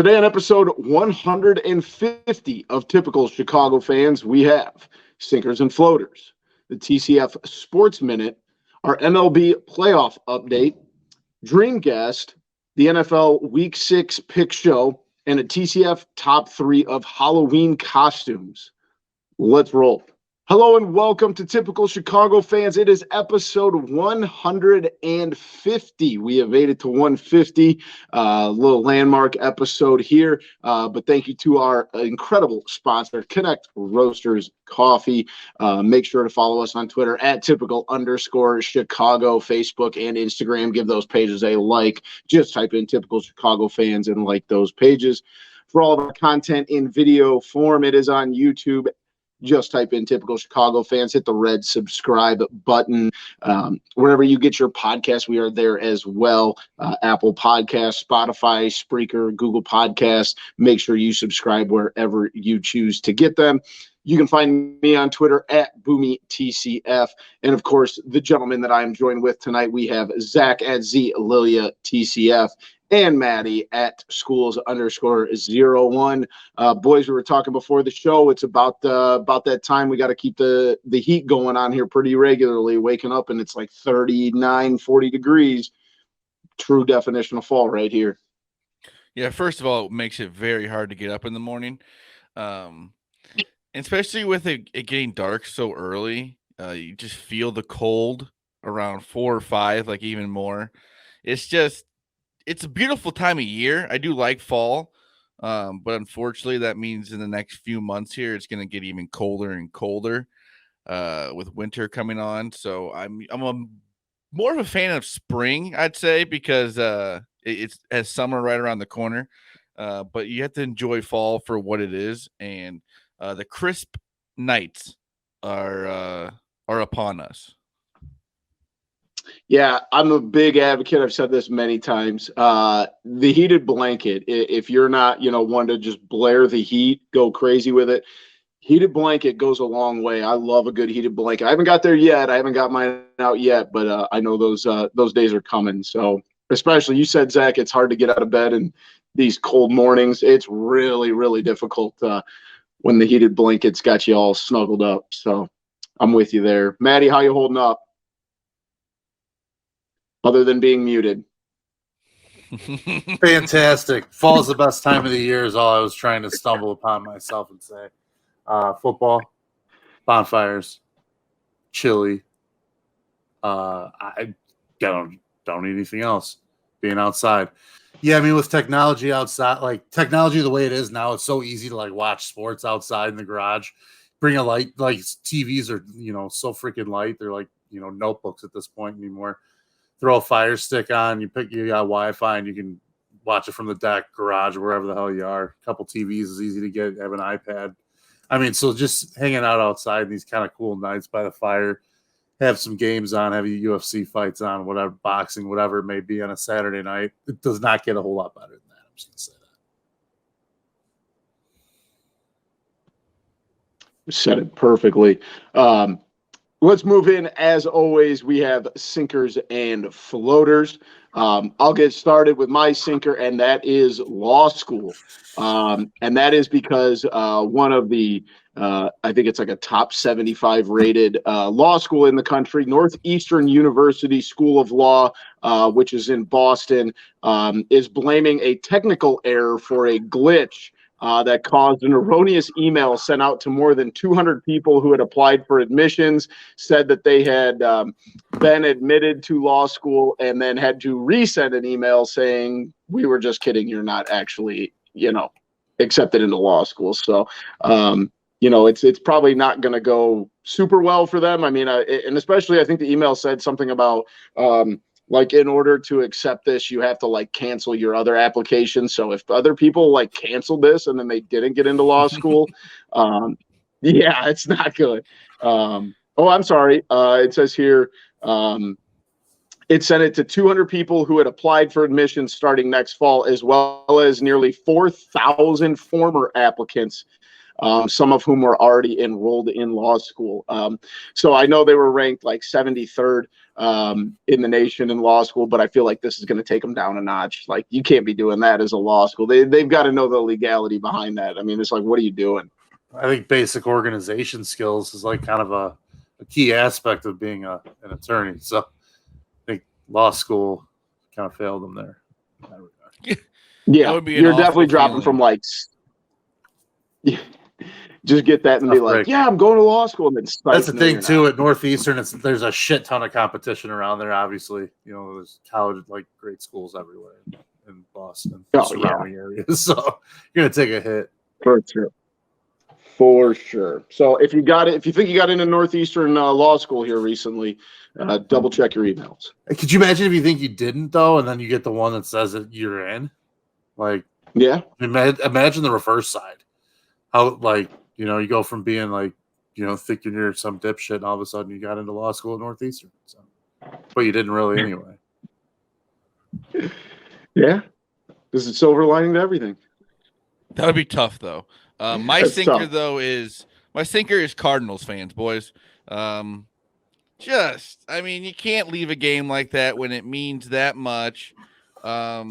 Today on episode 150 of Typical Chicago Fans, we have Sinkers and Floaters, the TCF Sports Minute, our MLB Playoff update, Dream Guest, the NFL Week 6 pick show, and a TCF top 3 of Halloween costumes. Let's roll. Hello and welcome to Typical Chicago Fans. It is episode 150. We have made it to 150, little landmark episode here. But thank you to our incredible sponsor, Connect Roasters Coffee. Make sure to follow us on Twitter at typical_Chicago, Facebook and Instagram. Give those pages a like. Just type in Typical Chicago Fans and like those pages. For all of our content in video form, it is on YouTube. Just type in Typical Chicago Fans, hit the red subscribe button. Wherever you get your podcast, we are there as well. Apple Podcasts, Spotify, Spreaker, Google Podcasts. Make sure you subscribe wherever you choose to get them. You can find me on Twitter at BoomyTCF. And, of course, the gentleman that I'm joined with tonight, we have Zach at ZLiliaTCF. And Maddie at schools_01. Boys, we were talking before the show. It's about that time we got to keep the heat going on here pretty regularly, waking up and it's like 39, 40 degrees. True definition of fall right here. Yeah, first of all, it makes it very hard to get up in the morning. Especially with it getting dark so early. You just feel the cold around 4 or 5, like even more. It's a beautiful time of year. I do like fall, but unfortunately that means in the next few months here, it's going to get even colder and colder with winter coming on. So I'm more of a fan of spring, I'd say, because it has summer right around the corner. But you have to enjoy fall for what it is, and the crisp nights are upon us. Yeah, I'm a big advocate. I've said this many times. The heated blanket, if you're not, one to just blare the heat, go crazy with it, heated blanket goes a long way. I love a good heated blanket. I haven't got there yet. I haven't got mine out yet, but I know those days are coming. So especially, you said, Zach, it's hard to get out of bed in these cold mornings. It's really, really difficult when the heated blanket's got you all snuggled up. So I'm with you there. Maddie, how you holding up? Other than being muted. Fantastic. Fall's the best time of the year is all I was trying to stumble upon myself and say. Football, bonfires, chili. I don't need anything else. Being outside. Yeah, I mean, with technology outside, like technology the way it is now, it's so easy to like watch sports outside in the garage. Bring a light, like TVs are, so freaking light. They're like, notebooks at this point anymore. Throw a Fire Stick on, you got Wi-Fi, and you can watch it from the deck, garage, wherever the hell you are. A couple TVs is easy to get, have an iPad. I mean, so just hanging out outside these kind of cool nights by the fire, have some games on, have UFC fights on, whatever, boxing, whatever it may be on a Saturday night. It does not get a whole lot better than that. I'm just going to say that. You said it perfectly. Let's move in. As always, we have sinkers and floaters. I'll get started with my sinker, and that is law school. And that is because one of the, I think it's like a top 75 rated law school in the country, Northeastern University School of Law, which is in Boston, is blaming a technical error for a glitch that caused an erroneous email sent out to more than 200 people who had applied for admissions, said that they had been admitted to law school, and then had to resend an email saying, we were just kidding, you're not actually, accepted into law school. So, it's probably not going to go super well for them. I mean, and especially I think the email said something about like, in order to accept this, you have to like cancel your other application. So if other people like canceled this and then they didn't get into law school, yeah, it's not good. I'm sorry. It says here, it sent it to 200 people who had applied for admissions starting next fall, as well as nearly 4,000 former applicants. some of whom were already enrolled in law school. So I know they were ranked like 73rd in the nation in law school, but I feel like this is going to take them down a notch. Like, you can't be doing that as a law school. They've got to know the legality behind that. I mean, it's like, what are you doing? I think basic organization skills is like kind of a key aspect of being an attorney. So I think law school kind of failed them there. Yeah, you're definitely dropping from like, just get that and be like, yeah, I'm going to law school. And then that's the thing too at Northeastern. There's a shit ton of competition around there. Obviously, there's college, like great schools everywhere in Boston, surrounding areas. So you're gonna take a hit for sure. For sure. So if you think you got into Northeastern law school here recently, double check your emails. Could you imagine if you think you didn't though, and then you get the one that says that you're in? Like, yeah. Imagine the reverse side. How you go from being like, thinking you're some dipshit, and all of a sudden you got into law school at Northeastern. So, but you didn't really anyway. Yeah. There's a silver lining to everything. That would be tough though. My sinker is Cardinals fans, boys. You can't leave a game like that when it means that much. I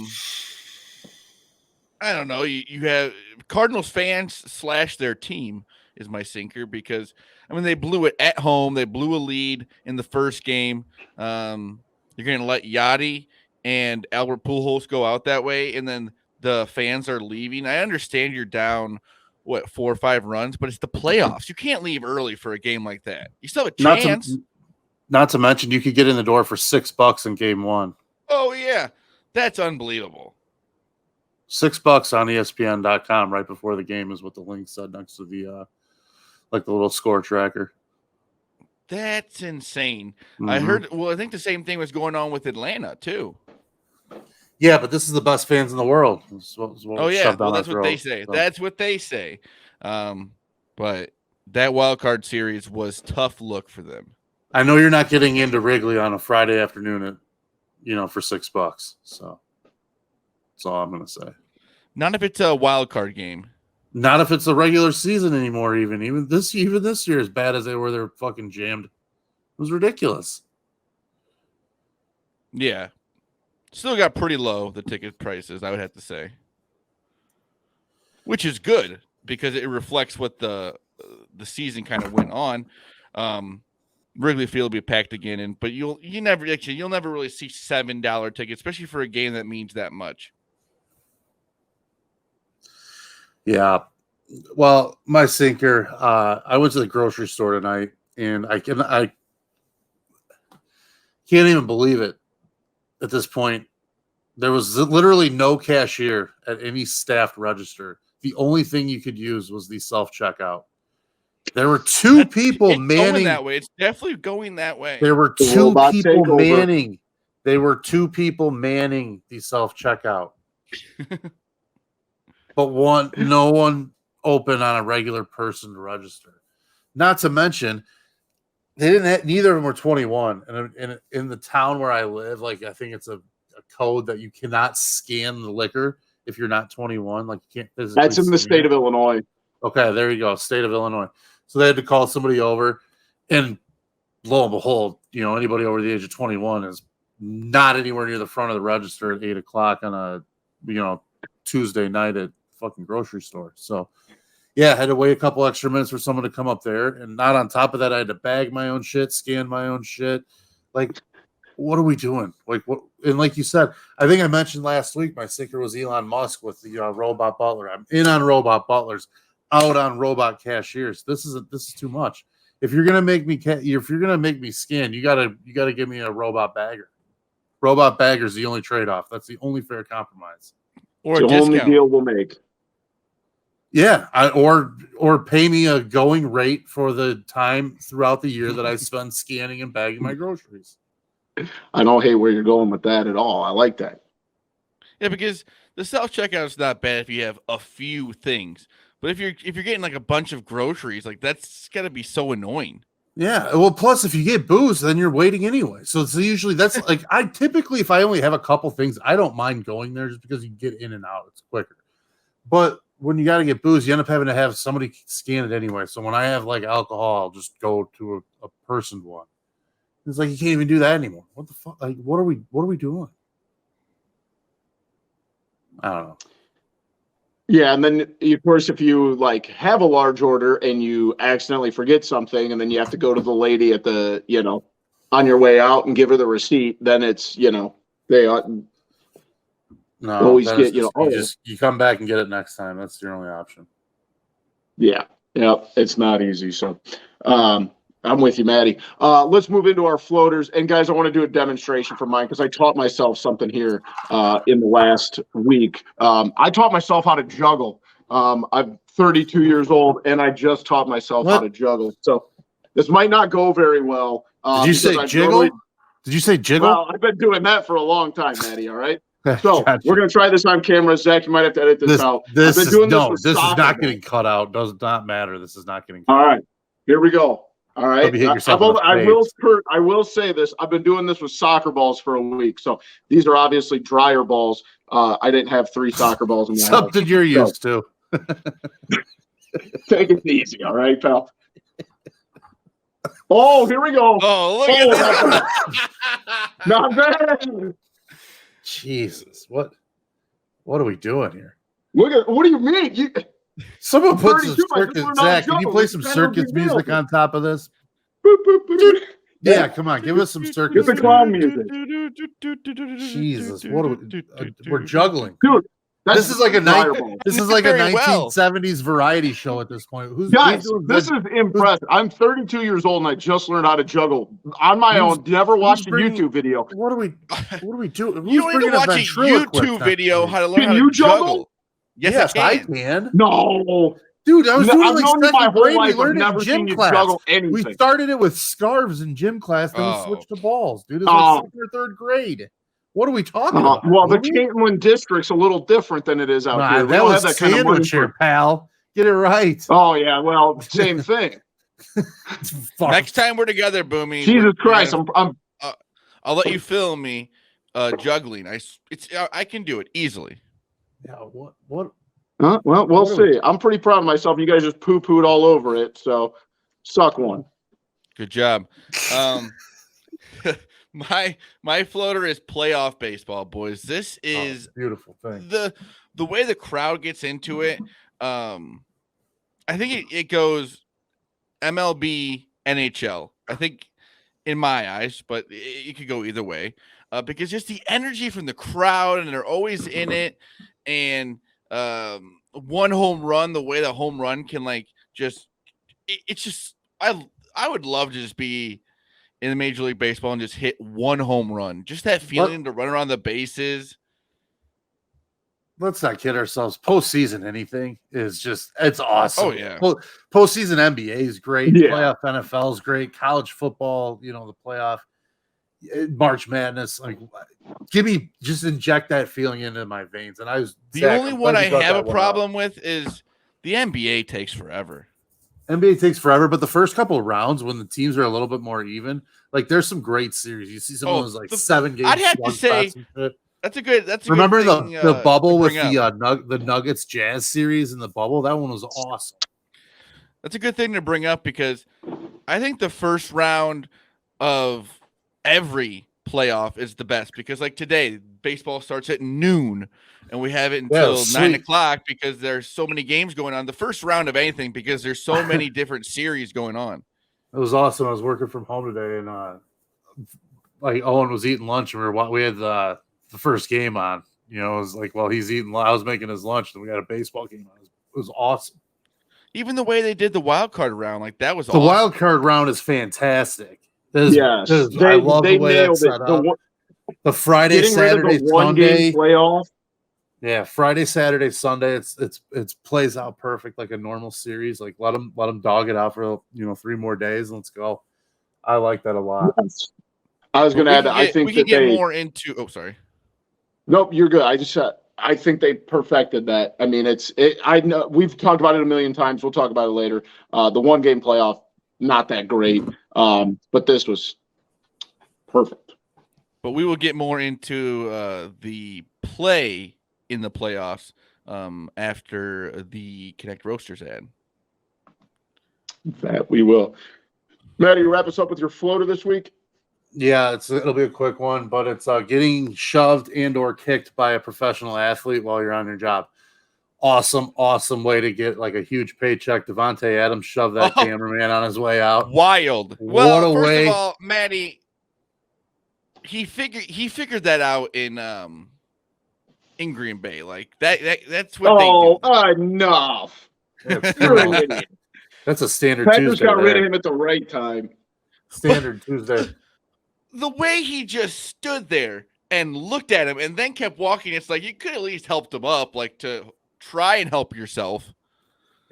don't know. You have Cardinals fans / their team is my sinker because they blew it at home. They blew a lead in the first game. You're going to let Yachty and Albert Pujols go out that way, and then the fans are leaving. I understand you're down 4 or 5 runs, but it's the playoffs. You can't leave early for a game like that. You still have a chance. Not to mention you could get in the door for $6 in game 1. Oh yeah, that's unbelievable. $6 on ESPN.com right before the game is what the link said next to the the little score tracker. That's insane. Mm-hmm. I heard. Well, I think the same thing was going on with Atlanta too. Yeah, but this is the best fans in the world. That's what they say. So. That's what they say. But that wild card series was tough look for them. I know you're not getting into Wrigley on a Friday afternoon at, for $6. So that's all I'm going to say. Not if it's a wild card game. Not if it's a regular season anymore. Even this year, as bad as they're fucking jammed. It was ridiculous. Yeah. Still got pretty low, the ticket prices, I would have to say. Which is good because it reflects what the season kind of went on. Wrigley Field will be packed again, but you'll never really see $7 tickets, especially for a game that means that much. Yeah. Well, my sinker, I went to the grocery store tonight, and I can't even believe it. At this point, there was literally no cashier at any staffed register. The only thing you could use was the self-checkout. There were two people manning. Going that way. It's definitely going that way. There were two people manning. There were 2 people manning the self-checkout. But no one open on a regular person to register. Not to mention, neither of them were 21. And in the town where I live, I think it's a code that you cannot scan the liquor if you're not 21. You can't physically. That's in the state of Illinois. Okay, there you go. State of Illinois. So they had to call somebody over, and lo and behold, anybody over the age of 21 is not anywhere near the front of the register at 8:00 on a Tuesday night at fucking grocery store. So yeah, I had to wait a couple extra minutes for someone to come up there, and not on top of that, I had to bag my own shit, scan my own shit. What are we doing? What? And like you said, I think I mentioned last week, my sinker was Elon Musk with the robot butler. I'm in on robot butlers, out on robot cashiers. This is too much. If you're gonna make me scan, you gotta give me a robot bagger. Robot bagger is the only trade-off. That's the only fair compromise. Or the only deal we'll make. Yeah, or pay me a going rate for the time throughout the year that I spend scanning and bagging my groceries. I don't hate where you're going with that at all. I like that. Yeah, because the self-checkout is not bad if you have a few things. But if you're getting a bunch of groceries, that's got to be so annoying. Yeah. Well, plus if you get booze, then you're waiting anyway. So usually that's I typically, if I only have a couple things, I don't mind going there just because you get in and out. It's quicker. But when you got to get booze, you end up having to have somebody scan it anyway. So when I have like alcohol, I'll just go to a person one. It's like you can't even do that anymore. What the fuck? Like, what are we doing? I don't know. Yeah, and then of course, if you like have a large order and you accidentally forget something, and then you have to go to the lady at the on your way out and give her the receipt, then it's they always get you come back and get it next time. That's your only option. Yeah, it's not easy. So I'm with you, Maddie. Let's move into our floaters. And guys, I want to do a demonstration for mine because I taught myself something here in the last week. I taught myself how to juggle. I'm 32 years old, and I just taught myself how to juggle. So this might not go very well. Did you say jiggle? Did you say jiggle? Well, I've been doing that for a long time, Maddie, all right? So we're going to try this on camera. Zach, you might have to edit this out. This is not getting cut out. Does not matter. This is not getting cut out. All right, here we go. All right. I will say this. I've been doing this with soccer balls for a week. So these are obviously drier balls. I didn't have 3 soccer balls in my Something house. You're used to. Take it easy, all right, pal. Oh, here we go. Oh, look at that. Not bad. Jesus. What are we doing here? What do you mean? Someone put some circus. Zach, can you play some circus music on top of this? Boop, boop, boop, boop. Yeah, come on, give us some circus. Get the clown music. Jesus, what are we're juggling. Dude, this is like a 1970s variety show at this point. Guys, this is impressive. I'm 32 years old and I just learned how to juggle on my own. Never watched a YouTube video. What are we doing? You don't need to watch a YouTube video how to learn how to juggle. Yes, I can. No. Dude, I was doing I've known you my whole life. I've in never gym seen you class. juggle anything. We started it with scarves in gym class, then we switched to balls. Dude, it's like 2nd or 3rd grade. What are we talking about? Well, the Caitlin district's a little different than it is out here. That was that sandwich here, pal. Get it right. Oh, yeah. Well, same thing. Next time we're together, Boomy. Jesus Christ. I'll let you film me juggling. I can do it easily. Yeah, what? Well, we'll see. I'm pretty proud of myself. You guys just poo-pooed all over it, so suck one. Good job. My floater is playoff baseball, boys. This is beautiful thing. The way the crowd gets into it. I think it goes MLB, NHL. I think in my eyes, but it could go either way. Because just the energy from the crowd, and they're always in it, and one home run, the way the home run can it's just I would love to just be in the Major League Baseball and just hit one home run. Just that feeling to run around the bases. Let's not kid ourselves. Postseason anything is it's awesome. Oh yeah. Postseason NBA is great. Yeah. Playoff NFL is great. College football, the playoff, March Madness, just inject that feeling into my veins. And the only one I have a problem with is the NBA takes forever. NBA takes forever, but the first couple of rounds when the teams are a little bit more even, there's some great series. You see some of those 7 games. I'd have to say that's a good. Remember good thing, the bubble with the Nuggets Jazz series in the bubble? That one was awesome. That's a good thing to bring up because I think the first round of every playoff is the best because today baseball starts at noon and we have it until 9 o'clock because there's so many games going on. The first round of anything because there's so many different series going on. It was awesome. I was working from home today and Owen was eating lunch and we had the first game on. It was while he's eating, I was making his lunch and we got a baseball game on. It was awesome. Even the way they did the wild card round, that was awesome. The wild card round is fantastic. I love the way nailed that's set up. The Friday, Saturday, Sunday playoff. Yeah, Friday, Saturday, Sunday. It's plays out perfect like a normal series. Let them dog it out for 3 more days and let's go. I like that a lot. Yes. I was going to add that. I think we can get more into. Oh, sorry. Nope, you're good. I think they perfected that. I mean, I know we've talked about it a million times. We'll talk about it later. The 1-game playoff, not that great. But this was perfect. But we will get more into the play in the playoffs after the Connect Roasters ad. That we will. Matt, you wrap us up with your floater this week? Yeah, it'll be a quick one, but it's getting shoved and or kicked by a professional athlete while you're on your job. Awesome way to get like a huge paycheck. Devontae Adams shoved that cameraman on his way out. Wild. What a first way. of all, Matty, he figured that out in Green Bay. Like that's what they do. Enough. That's a standard Packers Tuesday. got rid of him at the right time. Standard Tuesday. The way he just stood there and looked at him and then kept walking, it's like you could at least helped him up, like to try and help yourself.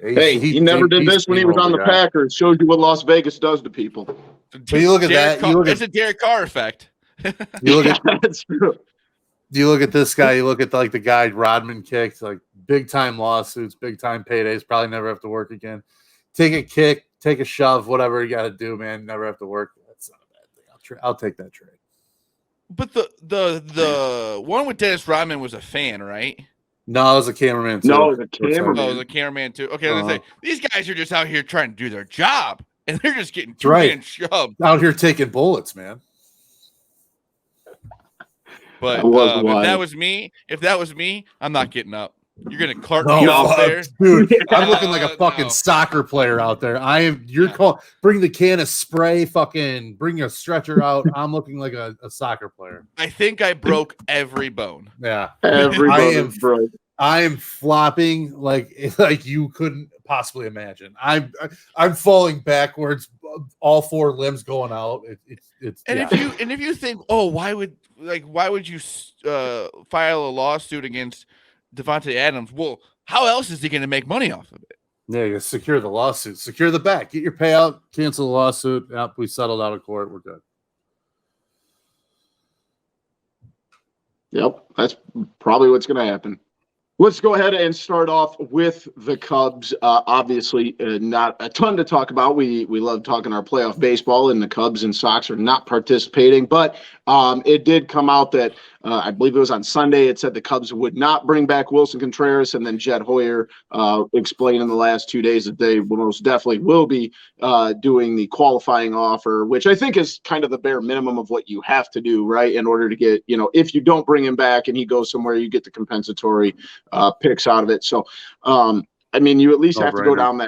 Hey, he never did this when he was on the Packers. Shows you what Las Vegas does to people. But you look at that. It's a Derek Carr effect. That's true. You look at this guy. You look at like the guy Rodman kicked, like big time lawsuits, big time paydays. Probably never have to work again. Take a kick, take a shove, whatever you got to do, man. Never have to work. That's not a bad thing. I'll take that trade. But the one with Dennis Rodman was a fan, right? No, it was a cameraman too. No, it was a cameraman. Oh, it was a cameraman too. Okay, let's say these guys are just out here trying to do their job, and they're just getting two-man shoved. Out here taking bullets, man. But if that was me, I'm not getting up. You're gonna cart me off there, dude. I'm looking like a fucking soccer player out there. I am. You're called. Bring the can of spray. Fucking bring a stretcher out. I'm looking like a soccer player. I think I broke every bone. Yeah, every bone is broke. I am flopping like you couldn't possibly imagine. I'm falling backwards, all four limbs going out. If you think, why would you file a lawsuit against Devontae Adams? Well, how else is he going to make money off of it? Yeah, you secure the lawsuit, secure the back, get your payout, cancel the lawsuit. Yep, we settled out of court. We're good. Yep, that's probably what's going to happen. Let's go ahead and start off with the Cubs. Obviously, not a ton to talk about. We love talking our playoff baseball, and the Cubs and Sox are not participating. But it did come out that I believe it was on Sunday. It said the Cubs would not bring back Wilson Contreras, and then Jed Hoyer explained in the last 2 days that they most definitely will be doing the qualifying offer, which I think is kind of the bare minimum of what you have to do, right, in order to get, if you don't bring him back and he goes somewhere, you get the compensatory picks out of it. So, you at least have to go down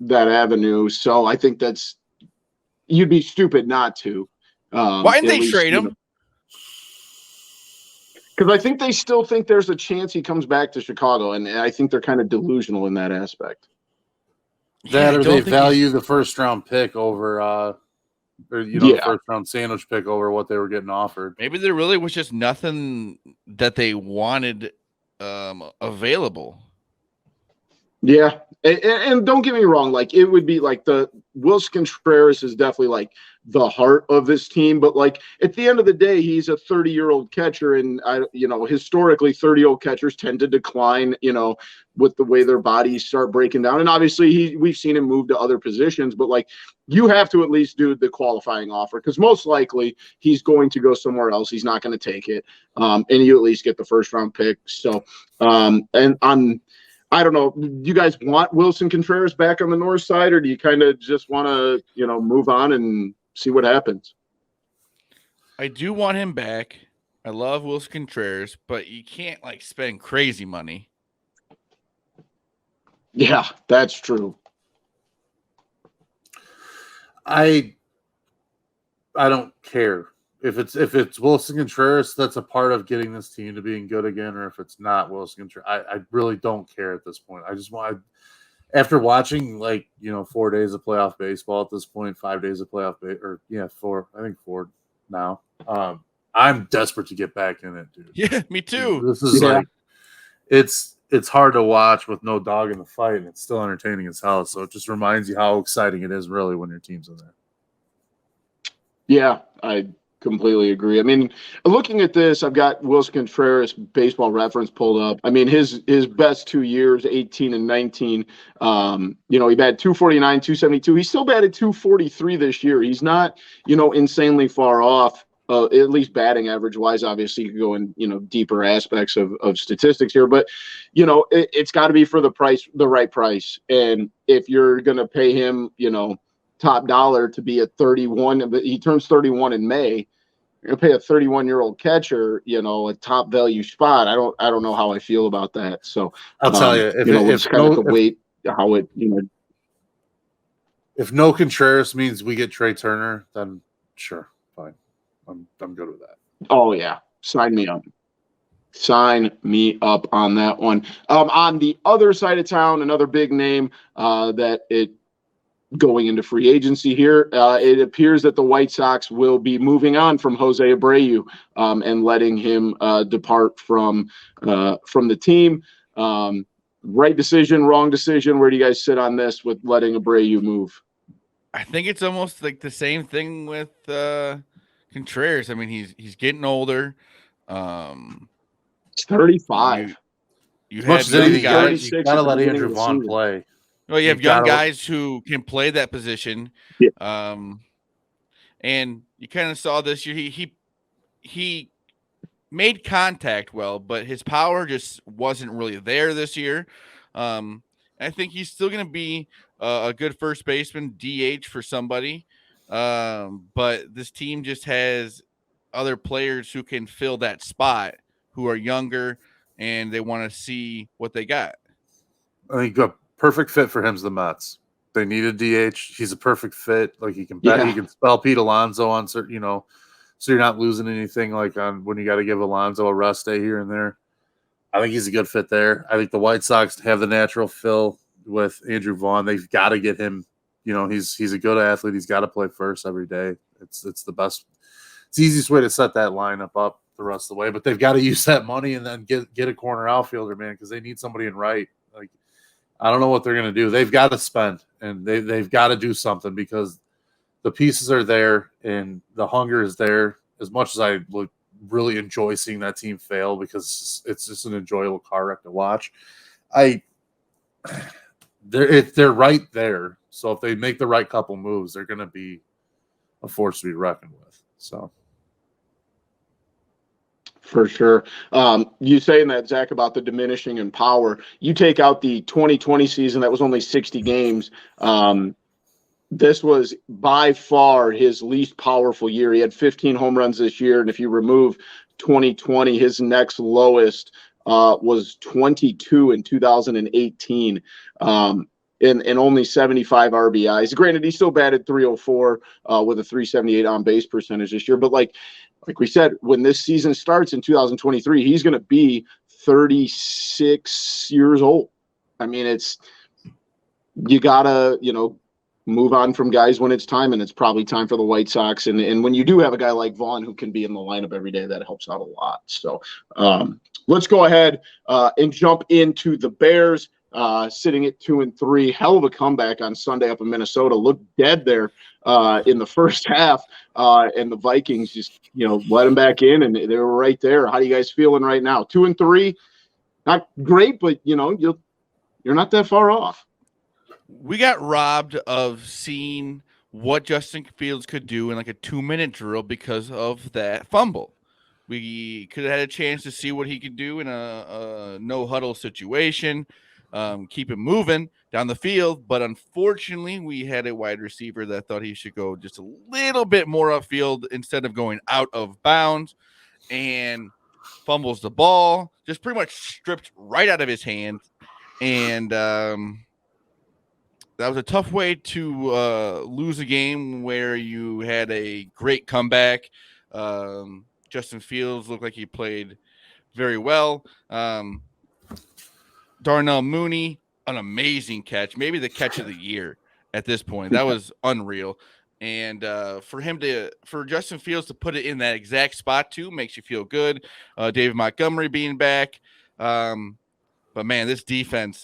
that avenue. So I think you'd be stupid not to. Why didn't they trade him? Because I think they still think there's a chance he comes back to Chicago, and I think they're kind of delusional in that aspect. That or they value the first round pick over, the first round sandwich pick over what they were getting offered. Maybe there really was just nothing that they wanted available. Yeah, and don't get me wrong, like it would be like the Wilson Contreras is definitely like the heart of this team, but like at the end of the day, he's a 30-year-old catcher, and historically 30-year-old catchers tend to decline, with the way their bodies start breaking down. And obviously we've seen him move to other positions, but like you have to at least do the qualifying offer, because most likely he's going to go somewhere else. He's not going to take it, and you at least get the first round pick. So, I don't know. Do you guys want Wilson Contreras back on the north side, or do you kind of just want to, move on and see what happens? I do want him back. I love Wilson Contreras, but you can't spend crazy money. Yeah, that's true. I don't care. If it's Wilson Contreras, that's a part of getting this team to being good again, or if it's not Wilson Contreras, I really don't care at this point. I just want, after watching 4 days of playoff baseball at this point, 5 days of playoff four now. I'm desperate to get back in it, dude. Yeah, me too. This is it's hard to watch with no dog in the fight, and it's still entertaining as hell. So it just reminds you how exciting it is really when your team's in there. Yeah, I completely agree. Looking at this, I've got Wilson Contreras Baseball Reference pulled up. His best 2 years, 18 and 19. He batted 249, 272. He still batted 243 this year. He's not, insanely far off at least batting average wise. Obviously, you could go in, deeper aspects of statistics here, but it's got to be for the right price. And if you're going to pay him, top dollar to be a 31, but he turns 31 in May, you're going to pay a 31-year-old catcher, a top value spot. I don't know how I feel about that. So I'll tell you, we'll just kind of have to wait how it, if no Contreras means we get Trey Turner, then sure, fine. I'm good with that. Oh yeah, sign me up. Sign me up on that one. On the other side of town, another big name going into free agency here. It appears that the White Sox will be moving on from Jose Abreu and letting him depart from the team. Right decision, wrong decision? Where do you guys sit on this with letting Abreu move? I think it's almost like the same thing with Contreras. I mean, he's getting older. It's 35. You as much have as anything, young guys. you got to let Andrew Vaughn play. Well, you have young guys who can play that position. Yeah. And you kind of saw this year. He made contact well, but his power just wasn't really there this year. I think he's still going to be a good first baseman, DH for somebody. But this team just has other players who can fill that spot, who are younger, and they want to see what they got. I think a perfect fit for him is the Mets. They need a DH. He's a perfect fit. Like he can bet, he can spell Pete Alonso on certain, so you're not losing anything like on when you got to give Alonso a rest day here and there. I think he's a good fit there. I think the White Sox have the natural fill with Andrew Vaughn. They've got to get him. He's a good athlete. He's got to play first every day. It's the best. It's the easiest way to set that lineup up the rest of the way. But they've got to use that money and then get a corner outfielder, man, because they need somebody in right. Like I don't know what they're going to do. They've got to spend and they've got to do something because the pieces are there and the hunger is there. As much as I would really enjoy seeing that team fail because it's just an enjoyable car wreck to watch. They're right there. So if they make the right couple moves, they're going to be a force to be reckoned with. So. For sure. You saying that, Zach, about the diminishing in power, you take out the 2020 season, that was only 60 games. This was by far his least powerful year. He had 15 home runs this year. And if you remove 2020, his next lowest was 22 in 2018 and only 75 RBIs. Granted, he still batted 304 with a 378 on base percentage this year. But like we said, when this season starts in 2023, he's going to be 36 years old. I mean, you got to, move on from guys when it's time, and it's probably time for the White Sox. And when you do have a guy like Vaughn who can be in the lineup every day, that helps out a lot. So let's go ahead and jump into the Bears. Sitting at 2-3, hell of a comeback on Sunday up in Minnesota. Looked dead there in the first half, and the Vikings just let them back in, and they were right there. How are you guys feeling right now? 2-3, not great, but you're not that far off. We got robbed of seeing what Justin Fields could do in like a 2-minute drill because of that fumble. We could have had a chance to see what he could do in a no huddle situation. Keep it moving down the field. But unfortunately, we had a wide receiver that thought he should go just a little bit more upfield instead of going out of bounds and fumbles the ball, just pretty much stripped right out of his hand. And that was a tough way to lose a game where you had a great comeback. Justin Fields looked like he played very well. Darnell Mooney, an amazing catch, maybe the catch of the year at this point. That was unreal. And for Justin Fields to put it in that exact spot too makes you feel good. David Montgomery being back. But man, this defense,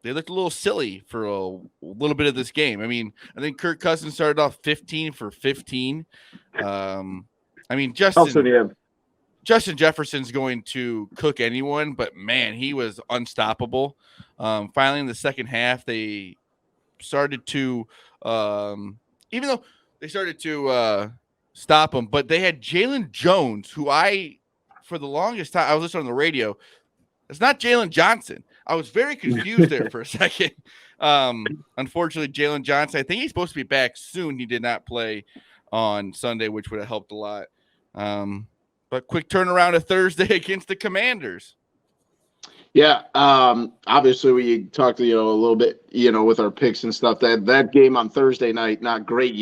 they looked a little silly for a little bit of this game. I mean, I think Kirk Cousins started off 15 for 15. I mean, Justin Jefferson's going to cook anyone, but man, he was unstoppable. Finally, in the second half, they started to, even though they started to stop them. But they had Jalen Jones, who for the longest time, I was listening on the radio. It's not Jalen Johnson. I was very confused there for a second. Unfortunately, Jalen Johnson, I think he's supposed to be back soon. He did not play on Sunday, which would have helped a lot. But quick turnaround of Thursday against the Commanders. Yeah, obviously we talked, a little bit, with our picks and stuff. That game on Thursday night, not great.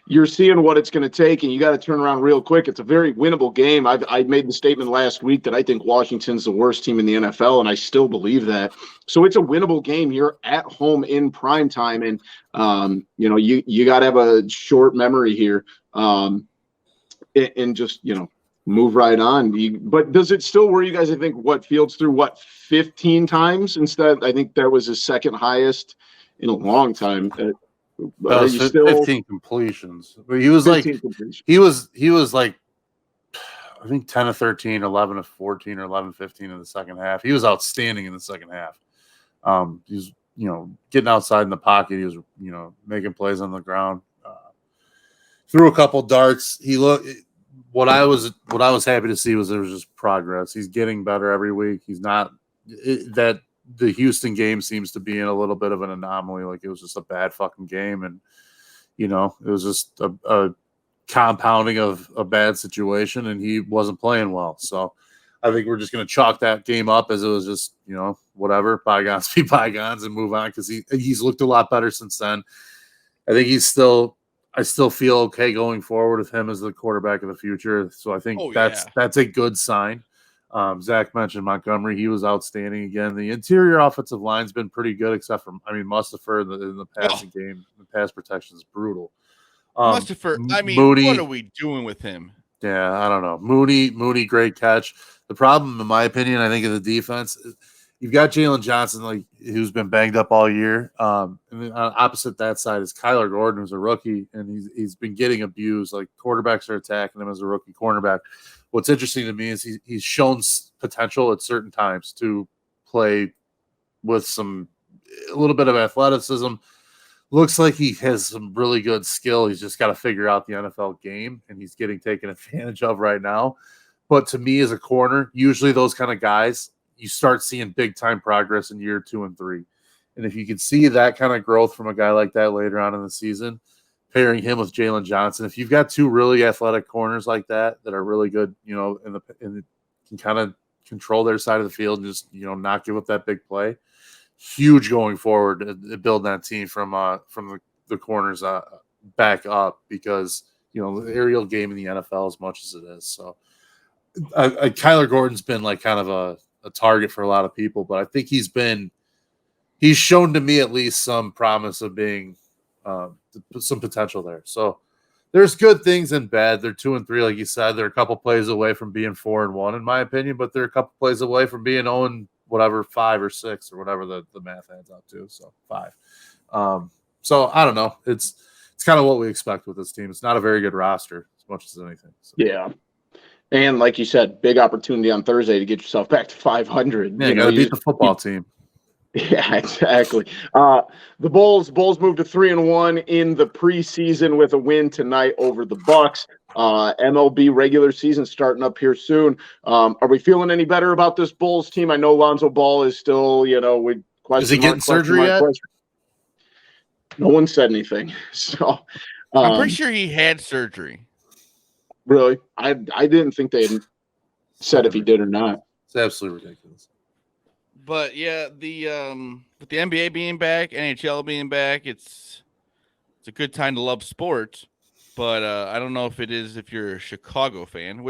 You're seeing what it's going to take, and you got to turn around real quick. It's a very winnable game. I made the statement last week that I think Washington's the worst team in the NFL, and I still believe that. So it's a winnable game. You're at home in prime time, and you got to have a short memory here, and just move right on. But does it still worry you guys? I think Fields threw 15 times instead. I think that was his second highest in a long time. Are you still 15 completions? But he was like he was like I think 10 of 13, 11 of 14, or 11 15 in the second half. He was outstanding in the second half. He was getting outside in the pocket. He was making plays on the ground. Threw a couple darts. What I was happy to see was there was just progress. He's getting better every week. He's not that. The Houston game seems to be in a little bit of an anomaly. Like it was just a bad fucking game. And, it was just a compounding of a bad situation, and he wasn't playing well. So I think we're just going to chalk that game up as it was just, whatever, bygones be bygones, and move on, because he's looked a lot better since then. I think I still feel okay going forward with him as the quarterback of the future. So I think that's a good sign. Zach mentioned Montgomery. He was outstanding again. The interior offensive line's been pretty good, except for, Mustipher in the passing game. The pass protection is brutal. Mustipher, Mooney, what are we doing with him? Yeah, I don't know. Mooney, great catch. The problem, in my opinion, I think, of the defense, you've got Jalen Johnson, who's been banged up all year. And then opposite that side is Kyler Gordon, who's a rookie, and he's been getting abused. Like, quarterbacks are attacking him as a rookie cornerback. What's interesting to me is he's shown potential at certain times to play with a little bit of athleticism. Looks like he has some really good skill. He's just got to figure out the NFL game, and he's getting taken advantage of right now. But to me, as a corner, usually those kind of guys, you start seeing big-time progress in year 2 and 3. And if you can see that kind of growth from a guy like that later on in the season, pairing him with Jalen Johnson, if you've got two really athletic corners like that are really good, and can kind of control their side of the field and just, not give up that big play, huge going forward, building that team from the corners back up, because, the aerial game in the NFL, as much as it is. So Kyler Gordon's been kind of a target for a lot of people, but I think he's shown to me at least some promise of being some potential there. So there's good things and bad. They're 2 and 3, like you said. They're a couple plays away from being 4 and 1, in my opinion, but they're a couple plays away from being 0 and 5 or 6 or whatever the math adds up to. So 5. So I don't know. It's kind of what we expect with this team. It's not a very good roster as much as anything. So. Yeah. And like you said, big opportunity on Thursday to get yourself back to 500. Yeah, you got to beat the football team. Yeah, exactly. The Bulls moved to 3-1 in the preseason with a win tonight over the Bucks. MLB regular season starting up here soon. Are we feeling any better about this Bulls team? I know Lonzo Ball is still, with question. Is he getting surgery yet? No one said anything. So I'm pretty sure he had surgery. Really? I didn't think they had said if he did or not. It's absolutely ridiculous. But yeah, with the NBA being back, NHL being back, it's a good time to love sports. But I don't know if it is if you're a Chicago fan.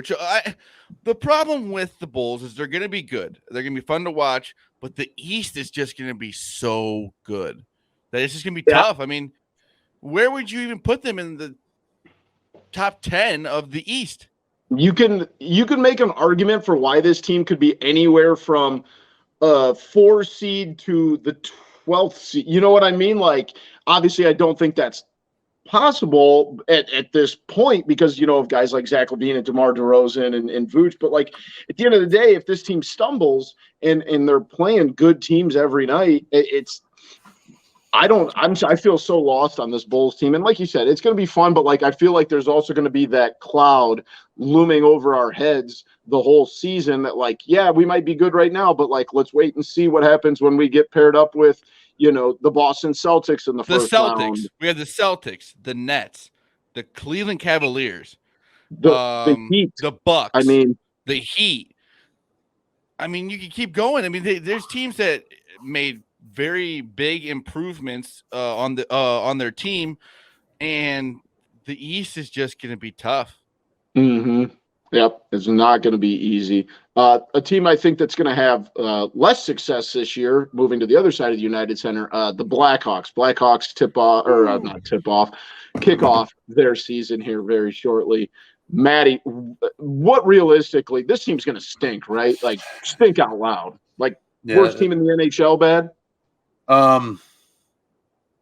The problem with the Bulls is they're going to be good. They're going to be fun to watch. But the East is just going to be so good that it's just going to be tough. I mean, where would you even put them in the top 10 of the East? You can make an argument for why this team could be anywhere from 4 seed to the 12th seed. You know what I mean? Obviously, I don't think that's possible at this point because, of guys like Zach LaVine and DeMar DeRozan and Vooch. But, at the end of the day, if this team stumbles and they're playing good teams every night, I feel so lost on this Bulls team. And like you said, it's going to be fun, but like, I feel like there's also going to be that cloud looming over our heads the whole season that like, yeah, we might be good right now, but like, let's wait and see what happens when we get paired up with, the Boston Celtics in the first round. We have the Celtics, the Nets, the Cleveland Cavaliers, The Heat. the Bucks. I mean, the Heat. I mean, you can keep going. I mean, there's teams that made very big improvements on their team, and the East is just going to be tough. Mm-hmm. Yep, it's not going to be easy. A team I think that's going to have less success this year, moving to the other side of the United Center, the Blackhawks. Blackhawks kick off their season here very shortly. Maddie, what realistically, this team's going to stink, right? Like, stink out loud. Like, worst team in the NHL, bad?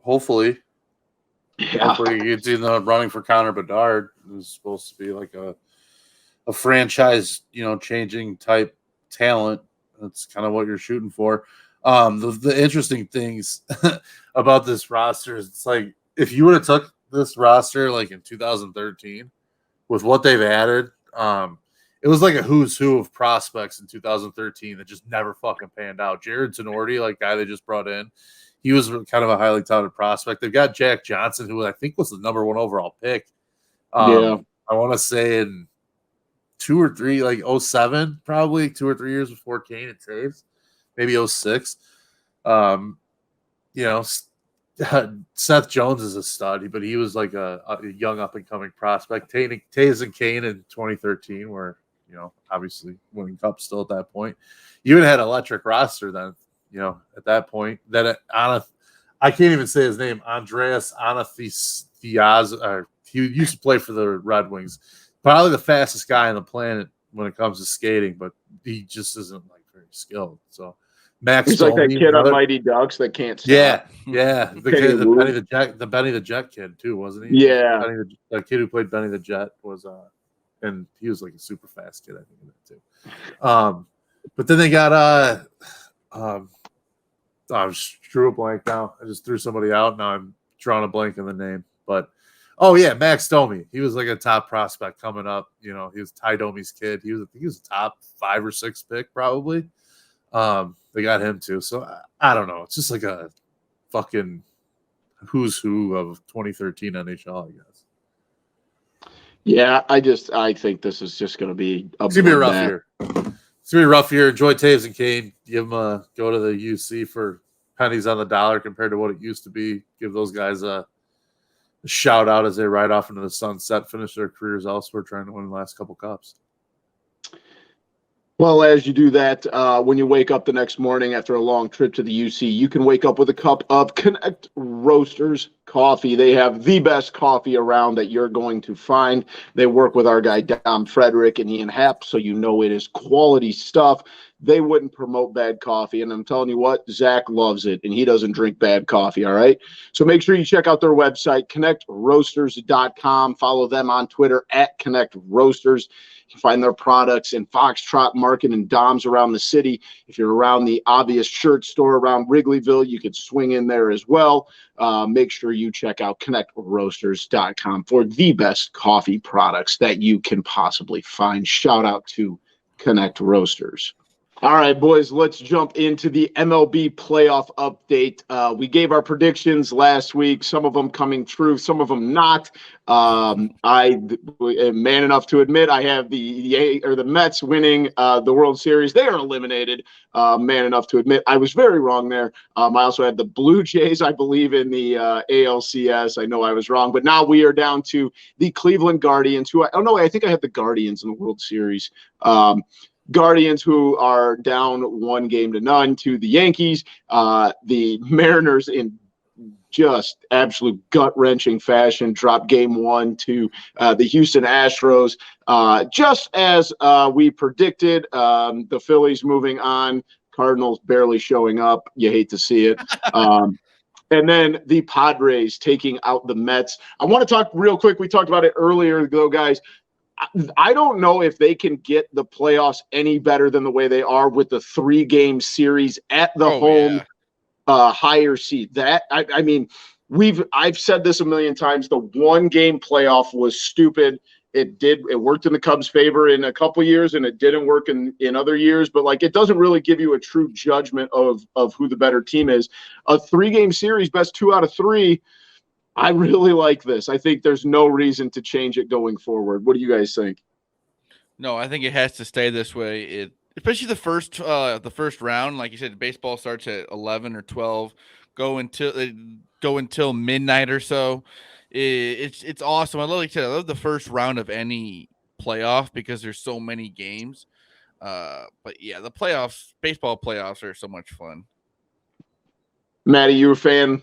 Hopefully. Yeah. Hopefully he gets in the running for Connor Bedard. It was supposed to be like a franchise, changing type talent. That's kind of what you're shooting for. The interesting things about this roster is it's like if you would have took this roster like in 2013 with what they've added, it was like a who's who of prospects in 2013 that just never fucking panned out. Jared Tenorti, like guy they just brought in, he was kind of a highly touted prospect. They've got Jack Johnson, who I think was the number 1 overall pick. I want to say in 2 or 3, like 07, probably 2 or 3 years before Kane and Taves, maybe 06. Seth Jones is a stud, but he was like a young up and coming prospect. Taves and Kane in 2013 were, obviously winning cups still at that point. You even had an electric roster then, at that point. That I can't even say his name, Andreas Anastasiaz. He used to play for the Red Wings. Probably the fastest guy on the planet when it comes to skating, but he just isn't like very skilled. So Max, he's like that kid on Mighty Ducks that can't stop. Yeah. The Benny the Jet kid too, wasn't he? Yeah, the kid who played Benny the Jet was, and he was like a super fast kid, I think, in that too. But then they got I just drew a blank now. I just threw somebody out. Now I'm drawing a blank in the name, but. Oh yeah, Max Domi. He was like a top prospect coming up. He was Ty Domi's kid. He was a top 5 or 6 pick probably. They got him too. So I don't know. It's just like a fucking who's who of 2013 NHL, I guess. Yeah, I think this is just going to be it's gonna be a rough year. It's gonna be a rough year. Enjoy Taves and Kane. Give them a go to the UC for pennies on the dollar compared to what it used to be. Give those guys a shout out as they ride off into the sunset, finish their careers elsewhere, trying to win the last couple cups. Well, as you do that, when you wake up the next morning after a long trip to the UC, you can wake up with a cup of Connect Roasters coffee. They have the best coffee around that you're going to find. They work with our guy Dom Frederick and Ian Happ, so you know it is quality stuff. They wouldn't promote bad coffee, and I'm telling you what, Zach loves it, and he doesn't drink bad coffee, all right? So make sure you check out their website, connectroasters.com. Follow them on Twitter @ConnectRoasters. You can find their products in Foxtrot Market and Dom's around the city. If you're around the obvious shirt store around Wrigleyville, you could swing in there as well. Make sure you check out connectroasters.com for the best coffee products that you can possibly find. Shout out to Connect Roasters. All right, boys, let's jump into the MLB playoff update. We gave our predictions last week, some of them coming true, some of them not. I am man enough to admit I have the Mets winning the World Series. They are eliminated. Man enough to admit I was very wrong there. I also had the Blue Jays, I believe, in the ALCS. I know I was wrong, but now we are down to the Cleveland Guardians, I think I had the Guardians in the World Series. Guardians, who are down 1-0 to the Yankees. The Mariners, in just absolute gut-wrenching fashion, dropped Game 1 to the Houston Astros. Just as we predicted, the Phillies moving on, Cardinals barely showing up. You hate to see it. And then the Padres taking out the Mets. I want to talk real quick. We talked about it earlier, though, guys. I don't know if they can get the playoffs any better than the way they are with the 3-game series at the home higher seed. That I mean, I've said this a million times. The 1-game playoff was stupid. It worked in the Cubs' favor in a couple years, and it didn't work in other years. But like, it doesn't really give you a true judgment of who the better team is. A 3-game series, best 2 out of 3. I really like this. I think there's no reason to change it going forward. What do you guys think? No, I think it has to stay this way. Especially the first round, like you said, baseball starts at 11 or 12, go until midnight or so. It's awesome. Like I said, I love the first round of any playoff because there's so many games. But yeah, the playoffs, baseball playoffs are so much fun. Maddie, you a fan?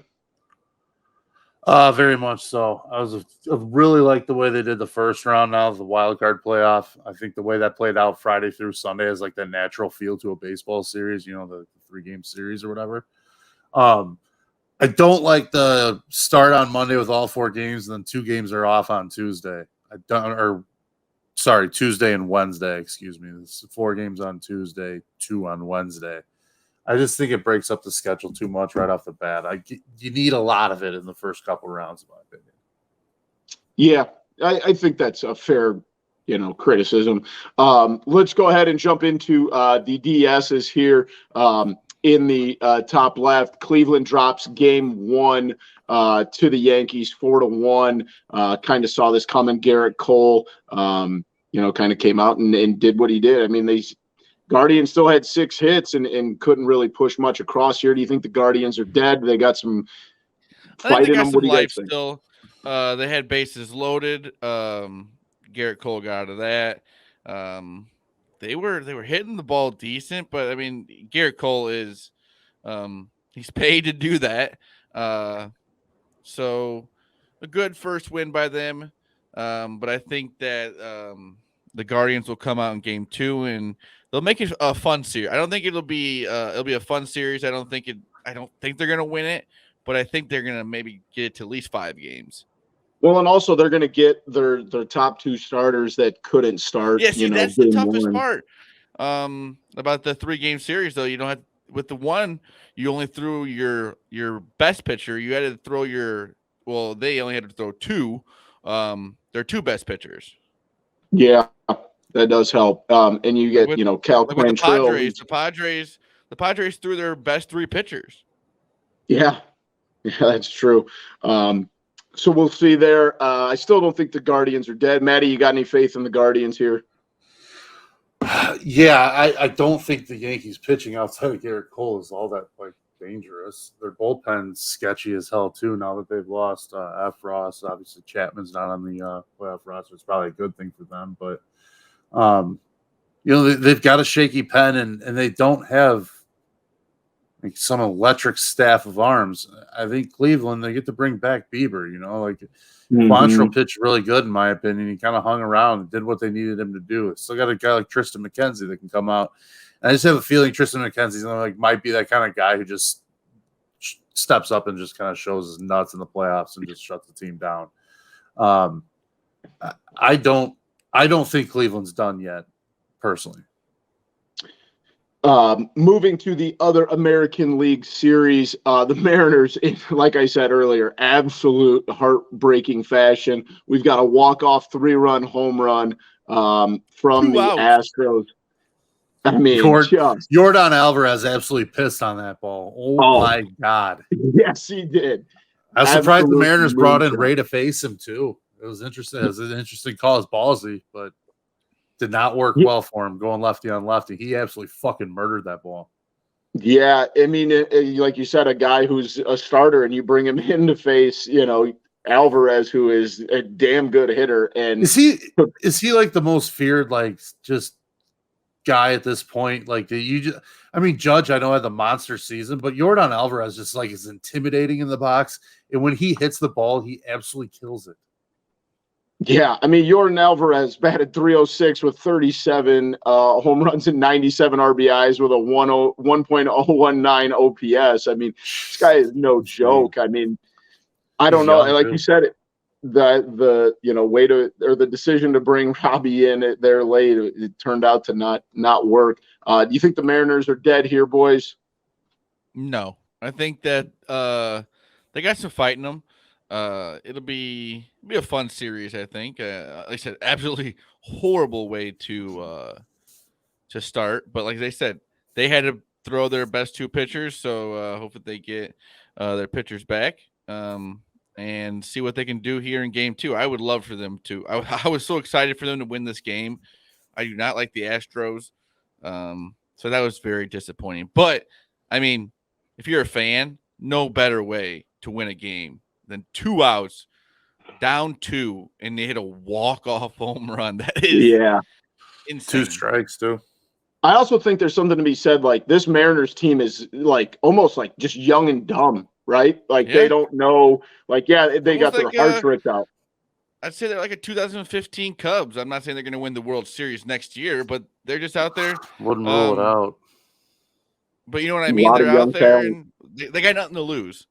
Very much so. I really like the way they did the first round. Now the wild card playoff. I think the way that played out Friday through Sunday is like the natural feel to a baseball series. You know, the 3-game series or whatever. I don't like the start on Monday with all 4 games, and then 2 games are off on Tuesday. Tuesday and Wednesday. Excuse me. It's 4 games on Tuesday, 2 on Wednesday. I just think it breaks up the schedule too much right off the bat. You need a lot of it in the first couple rounds, in my opinion. Yeah, I think that's a fair, criticism. Let's go ahead and jump into the DSs here. In the top left, Cleveland drops game 1 to the Yankees 4-1. Kind of saw this coming. Garrett Cole, kind of came out and did what he did. I mean, Guardians still had 6 hits and couldn't really push much across here. Do you think the Guardians are dead? They got some fight in them. What do you guys think? Still, they had bases loaded. Garrett Cole got out of that. They were hitting the ball decent, but I mean, Garrett Cole is he's paid to do that. So a good first win by them. But I think that the Guardians will come out in game 2 and they'll make it a fun series. I don't think it'll be a fun series. I don't think they're gonna win it, but I think they're gonna maybe get it to at least 5 games. Well, and also they're going to get their top 2 starters that couldn't start. Yeah, see, that's the toughest part about the 3-game series, though. You don't have with the one. You only threw your best pitcher. You had to throw they only had to throw 2. Their 2 best pitchers. Yeah, that does help. And you get Cal Quantrill. The Padres threw their best 3 pitchers. Yeah, that's true. So we'll see there. I still don't think the Guardians are dead. Maddie, you got any faith in the Guardians here? Yeah, I don't think the Yankees pitching outside of Garrett Cole is all that dangerous. Their bullpen's sketchy as hell too. Now that they've lost F. Ross, obviously Chapman's not on the playoff roster. It's probably a good thing for them, but they've got a shaky pen and they don't have some electric staff of arms. I think Cleveland, they get to bring back Bieber, Quantrill pitched really good in my opinion. He kind of hung around and did what they needed him to do. Still got a guy like Tristan McKenzie that can come out. And I just have a feeling Tristan McKenzie might be that kind of guy who just steps up and just kind of shows his nuts in the playoffs and just shuts the team down. I don't think Cleveland's done yet, personally. Moving to the other American League series, the Mariners, like I said earlier, absolute heartbreaking fashion. We've got a walk-off 3-run home run from the Astros. I mean, Yordan Alvarez absolutely pissed on that ball. Oh my God. Yes, he did. I was surprised the Mariners brought in Ray to face him, too. It was interesting. It was an interesting call. It's ballsy, but did not work well for him going lefty on lefty. He absolutely fucking murdered that ball. Yeah, I mean, like you said, a guy who's a starter and you bring him in to face, Alvarez, who is a damn good hitter. And is he like the most feared, just guy at this point? Judge, I know had the monster season, but Yordan Alvarez just is intimidating in the box. And when he hits the ball, he absolutely kills it. Yeah, I mean, Yordan Alvarez batted .306 with 37 home runs and 97 RBIs with a 1.019 OPS. I mean, this guy is no joke. I mean, I don't know. Like you said, the the decision to bring Robbie in there late, it turned out to not work. Do you think the Mariners are dead here, boys? No, I think that they got some fight in them. It'll be a fun series, I think. Like I said, absolutely horrible way to start, but like they said, they had to throw their best two pitchers, so hopefully they get their pitchers back and see what they can do here in game 2. I would love for them to. I was so excited for them to win this game. I do not like the Astros, so that was very disappointing. But I mean, if you're a fan, no better way to win a game than 2 outs, down 2, and they hit a walk-off home run. That is insane. 2 strikes too. I also think there's something to be said. Like, this Mariners team is like almost like just young and dumb, right? Like they don't know. Like, they Almost got their like, hearts ripped out. I'd say they're like a 2015 Cubs. I'm not saying they're going to win the World Series next year, but they're just out there. Wouldn't rule it out. But you know what I mean? They're out there and they got nothing to lose.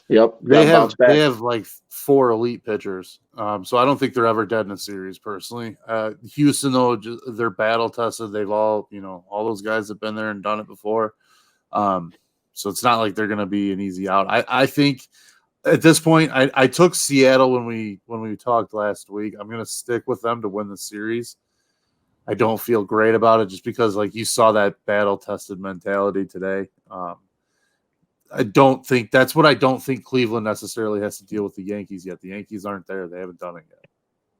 Yep. They have like 4 elite pitchers. So I don't think they're ever dead in a series personally. Houston, though, they're battle tested. They've all those guys have been there and done it before. So it's not like they're going to be an easy out. I think at this point, I took Seattle when we talked last week. I'm going to stick with them to win the series. I don't feel great about it just because, like, you saw that battle tested mentality today. I don't think Cleveland necessarily has to deal with the Yankees yet. The Yankees aren't there. They haven't done it yet.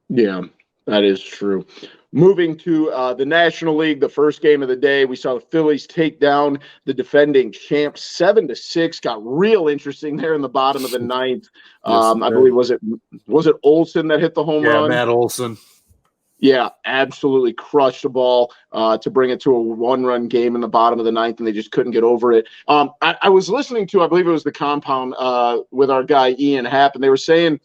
Yeah, that is true. Moving to the National League, the first game of the day, we saw the Phillies take down the defending champs 7-6. Got real interesting there in the bottom of the ninth. Yes, I believe was it Olsen that hit the home run? Yeah, Matt Olsen. Yeah, absolutely crushed the ball to bring it to a 1-run game in the bottom of the ninth, and they just couldn't get over it. I was listening to, I believe it was The Compound with our guy Ian Happ, and they were saying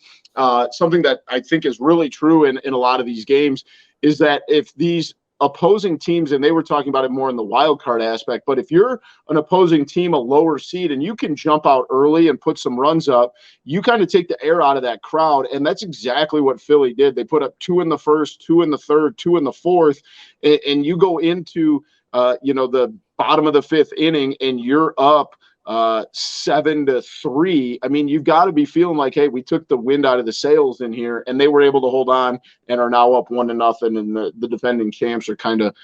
something that I think is really true in a lot of these games is that if these opposing teams, and they were talking about it more in the wild card aspect, but if you're an opposing team, a lower seed, and you can jump out early and put some runs up, you kind of take the air out of that crowd. And that's exactly what Philly did. They put up 2 in the first, 2 in the third, 2 in the fourth, and you go into the bottom of the 5th inning and you're up 7-3. I mean, you've got to be feeling like, hey, we took the wind out of the sails in here, and they were able to hold on and are now up 1-0, and the defending champs are kind of,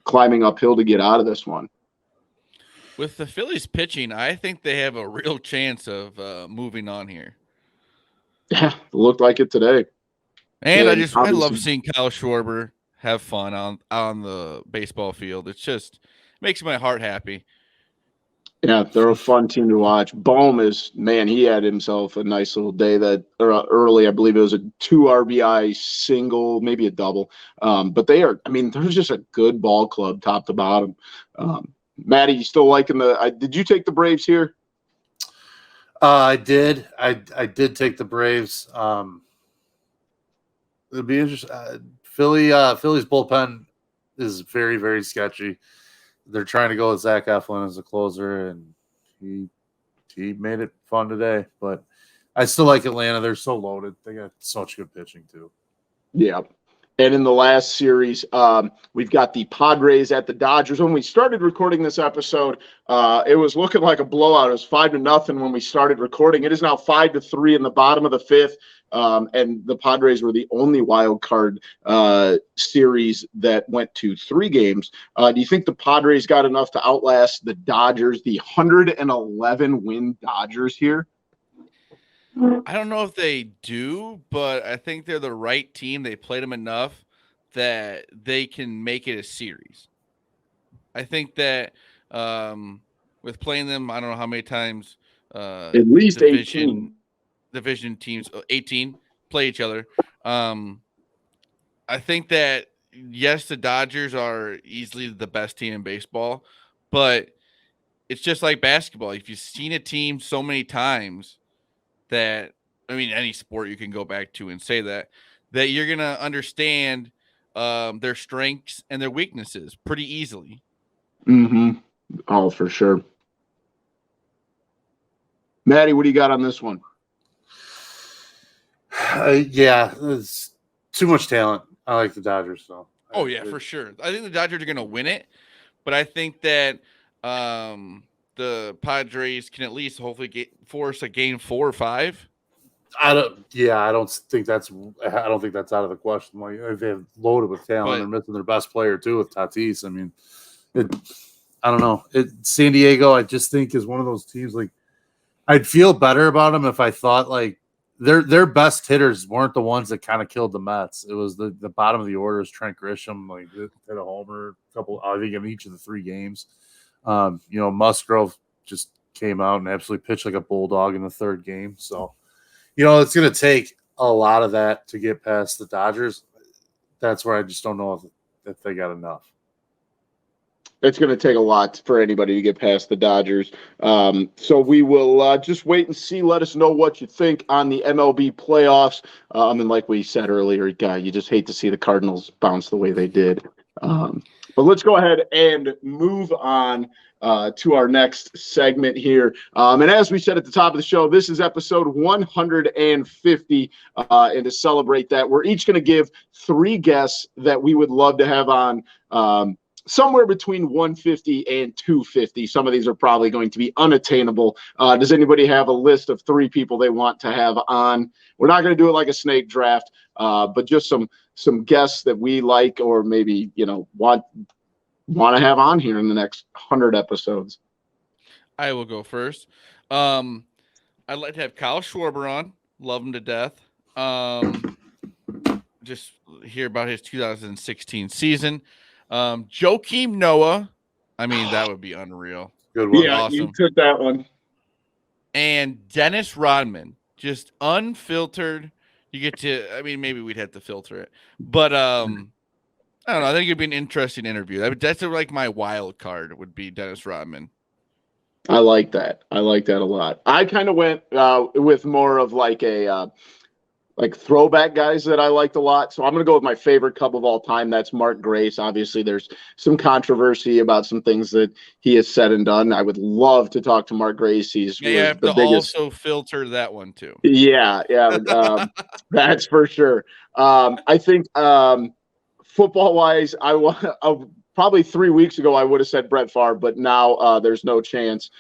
climbing uphill to get out of this one. With the Phillies pitching, I think they have a real chance of moving on here. Yeah, it looked like it today. And I love seeing Kyle Schwarber have fun on the baseball field. It just makes my heart happy. Yeah, they're a fun team to watch. Bohm he had himself a nice little day early. I believe it was a 2 RBI single, maybe a double. But they're just a good ball club top to bottom. Matty, you still liking did you take the Braves here? I did. I did take the Braves. It'll be interesting. Philly's bullpen is very, very sketchy. They're trying to go with Zach Eflin as a closer, and he made it fun today. But I still like Atlanta. They're so loaded. They got such good pitching too. Yeah. And in the last series, we've got the Padres at the Dodgers. When we started recording this episode, it was looking like a blowout. It was 5-0 when we started recording. It is now 5-3 in the bottom of the 5th. And the Padres were the only wild card series that went to 3 games. Do you think the Padres got enough to outlast the Dodgers, the 111-win Dodgers here? I don't know if they do, but I think they're the right team. They played them enough that they can make it a series. I think that with playing them, I don't know how many times. At least 18. Division teams, 18, play each other. I think that, yes, the Dodgers are easily the best team in baseball, but it's just like basketball. If you've seen a team so many times that, any sport you can go back to and say that you're going to understand their strengths and their weaknesses pretty easily. Mm-hmm. Oh, for sure. Maddie, what do you got on this one? Yeah, it's too much talent. I like the Dodgers, so. Oh, yeah, for sure. I think the Dodgers are going to win it, but I think that the Padres can at least hopefully force a game 4 or 5? I don't think that's out of the question. Like they're loaded with talent, they're missing their best player too with Tatis. I mean, I don't know. San Diego, I just think is one of those teams. Like I'd feel better about them if I thought like their best hitters weren't the ones that kind of killed the Mets. It was the bottom of the orders. Trent Grisham like hit a homer, I think in each of the 3 games. Musgrove just came out and absolutely pitched like a bulldog in the 3rd game. So, it's going to take a lot of that to get past the Dodgers. That's where I just don't know if they got enough. It's going to take a lot for anybody to get past the Dodgers. So we will just wait and see. Let us know what you think on the MLB playoffs. And like we said earlier, you just hate to see the Cardinals bounce the way they did. But let's go ahead and move on to our next segment here. And as we said at the top of the show, this is episode 150. And to celebrate that, we're each going to give 3 guests that we would love to have on somewhere between 150 and 250. Some of these are probably going to be unattainable. Does anybody have a list of 3 people they want to have on? We're not going to do it like a snake draft, but just some guests that we like or maybe, want to have on here in the next 100 episodes. I will go first. I'd like to have Kyle Schwarber on. Love him to death. Just hear about his 2016 season. Joakim Noah. I mean, that would be unreal. Good one. Yeah, awesome. You took that one. And Dennis Rodman, just unfiltered. You get to, maybe we'd have to filter it, but I don't know. I think it'd be an interesting interview. That's like my wild card would be Dennis Rodman. I like that. I like that a lot. I kind of went with more of like a throwback guys that I liked a lot. So I'm going to go with my favorite Cub of all time. That's Mark Grace. Obviously, there's some controversy about some things that he has said and done. I would love to talk to Mark Grace. He's you have to biggest... also filter that one too. Yeah. That's for sure. I think football-wise, I probably 3 weeks ago I would have said Brett Favre, but now there's no chance.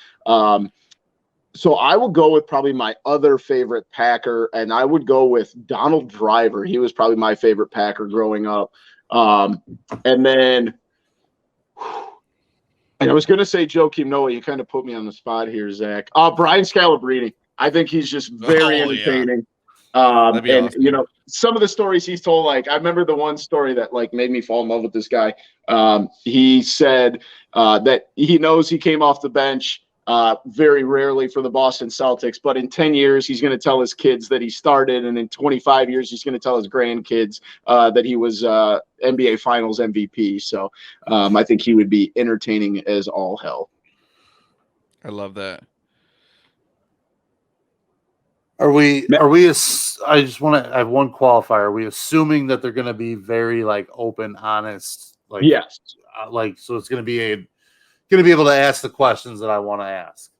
So I will go with probably my other favorite Packer, and I would go with Donald Driver. He was probably my favorite Packer growing up. And then I was going to say Joakim Noah. You kind of put me on the spot here, Zach. Brian Scalabrine. I think he's just very entertaining. Yeah. And awesome. Some of the stories he's told, like I remember the one story that like made me fall in love with this guy. He said that he knows he came off the bench very rarely for the Boston Celtics, but in 10 years, he's going to tell his kids that he started. And in 25 years, he's going to tell his grandkids that he was NBA Finals MVP. So I think he would be entertaining as all hell. I love that. I just want to have one qualifier. Are we assuming that they're going to be very like open, honest? Like, yes. So it's going to be able to ask the questions that I want to ask.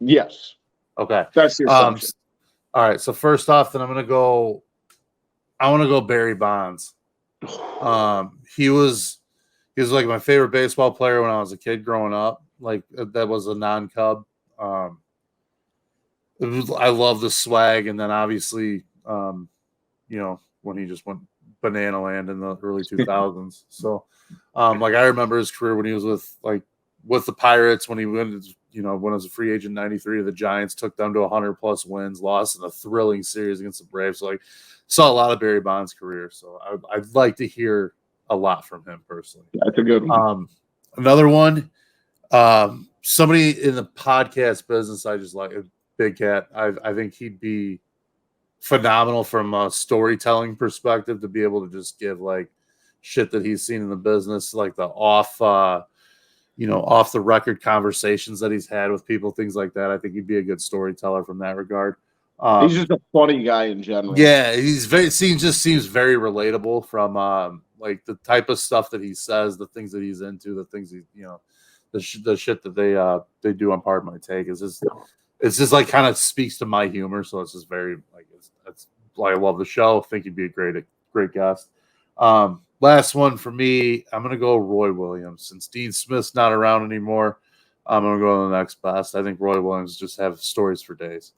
Yes. Okay. That's your assumption. All right. So first off, then I want to go Barry Bonds. He was like my favorite baseball player when I was a kid growing up. Like that was a non-Cub. I love the swag, and then obviously, when he just went banana land in the early 2000s. So, I remember his career when he was with the Pirates, when he went, when as a free agent in '93 to the Giants, took them to 100+ wins, lost in a thrilling series against the Braves. So, saw a lot of Barry Bonds' career. So, I'd like to hear a lot from him personally. That's a good one. Another one, somebody in the podcast business, I just like Big Cat. I think he'd be phenomenal from a storytelling perspective to be able to just give like shit that he's seen in the business, like the off the record conversations that he's had with people, things like that. I think he'd be a good storyteller from that regard. He's just a funny guy in general. Yeah, seems very relatable from like the type of stuff that he says, the things that he's into, the things the shit that they do on Pardon My Take is just. It's just like kind of speaks to my humor, so it's just very like that's why I love the show. I think he'd be a great guest. Last one for me, I'm gonna go Roy Williams since Dean Smith's not around anymore. I'm going to go to the next best. I think Roy Williams just have stories for days.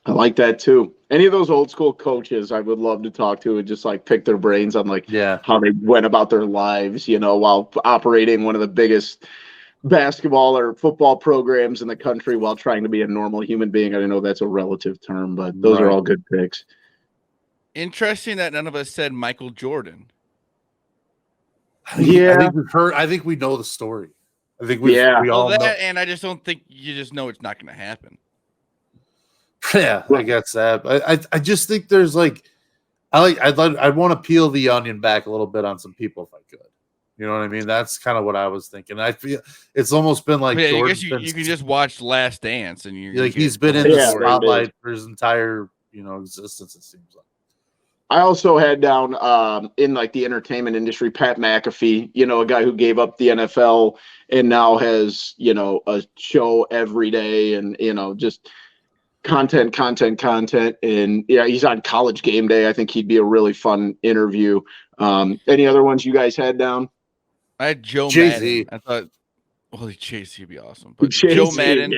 I like that too. Any of those old school coaches I would love to talk to and just like pick their brains on like how they went about their lives, while operating one of the biggest basketball or football programs in the country while trying to be a normal human being. I know that's a relative term, but those are all good picks. Interesting that none of us said Michael Jordan. I think we know the story. I think we all know. And I just don't think you just know it's not going to happen. Yeah, I guess that. I just think there's I'd want to peel the onion back a little bit on some people if I could. You know what I mean? That's kind of what I was thinking. I feel it's almost been like I guess you can just watch Last Dance and he's been in the spotlight for his entire existence. It seems like. I also had down in like the entertainment industry, Pat McAfee, a guy who gave up the NFL and now has, a show every day and, just content. And yeah, he's on College Game Day. I think he'd be a really fun interview. Any other ones you guys had down? I had Joe Jay-Z. Madden. I thought, Jay-Z would be awesome. But Joe Madden,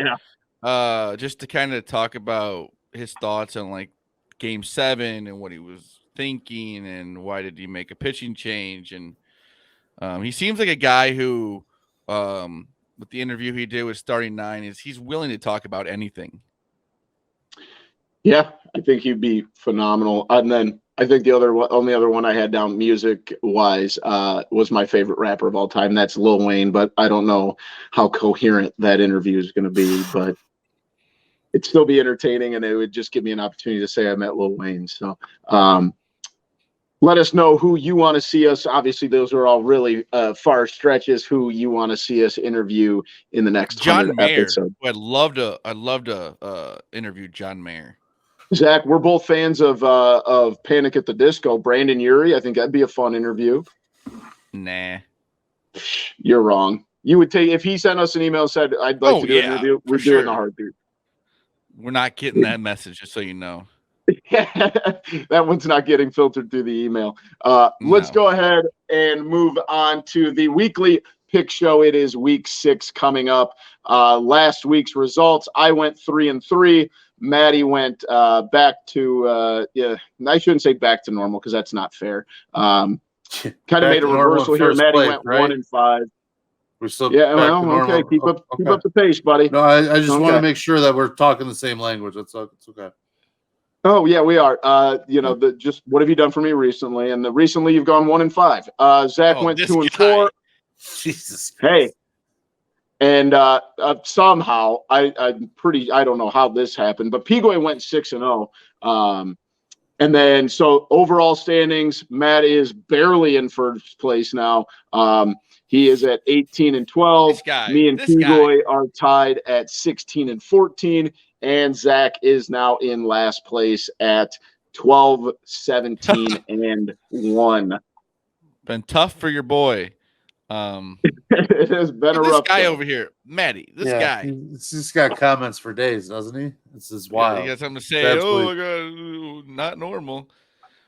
just to kind of talk about his thoughts on like Game 7 and what he was thinking and why did he make a pitching change. And he seems like a guy who, with the interview he did with Starting Nine, he's willing to talk about anything. Yeah, I think he'd be phenomenal. And then I think the only other one I had down music-wise was my favorite rapper of all time. That's Lil Wayne, but I don't know how coherent that interview is going to be. But it'd still be entertaining, and it would just give me an opportunity to say I met Lil Wayne. So let us know who you want to see us. Obviously, those are all really far stretches. Who you want to see us interview in the next John Mayer. episode. I'd love to interview John Mayer. Zach, we're both fans of Panic at the Disco. Brandon Urie, I think that'd be a fun interview. Nah, you're wrong. You would take if he sent us an email and said, "I'd like to do an interview." We're doing in a heartbeat. We're not getting that message, just so you know. That one's not getting filtered through the email. Let's go ahead and move on to the weekly pick show. It is week 6 coming up. Last week's results, I went 3-3. Maddie went back to I shouldn't say back to normal because that's not fair. Kind of made a reversal here. Maddie went 1-5. We're still okay. Keep up the pace, buddy. No, I just want to make sure that we're talking the same language. It's okay. Oh yeah, we are. Just what have you done for me recently? And recently you've gone 1-5. Zach went 2-4. Jesus. Hey. And somehow I don't know how this happened, but Pigway went 6-0. And then so overall standings, Matt is barely in first place now. He is at 18-12. Me and Pigway are tied at 16-14. And Zach is now in last place at 12-17-1. Been tough for your boy. It has been a rough guy over here, Maddie. This guy. He's just got comments for days, doesn't he? This is wild. He got something to say. Oh, God, not normal.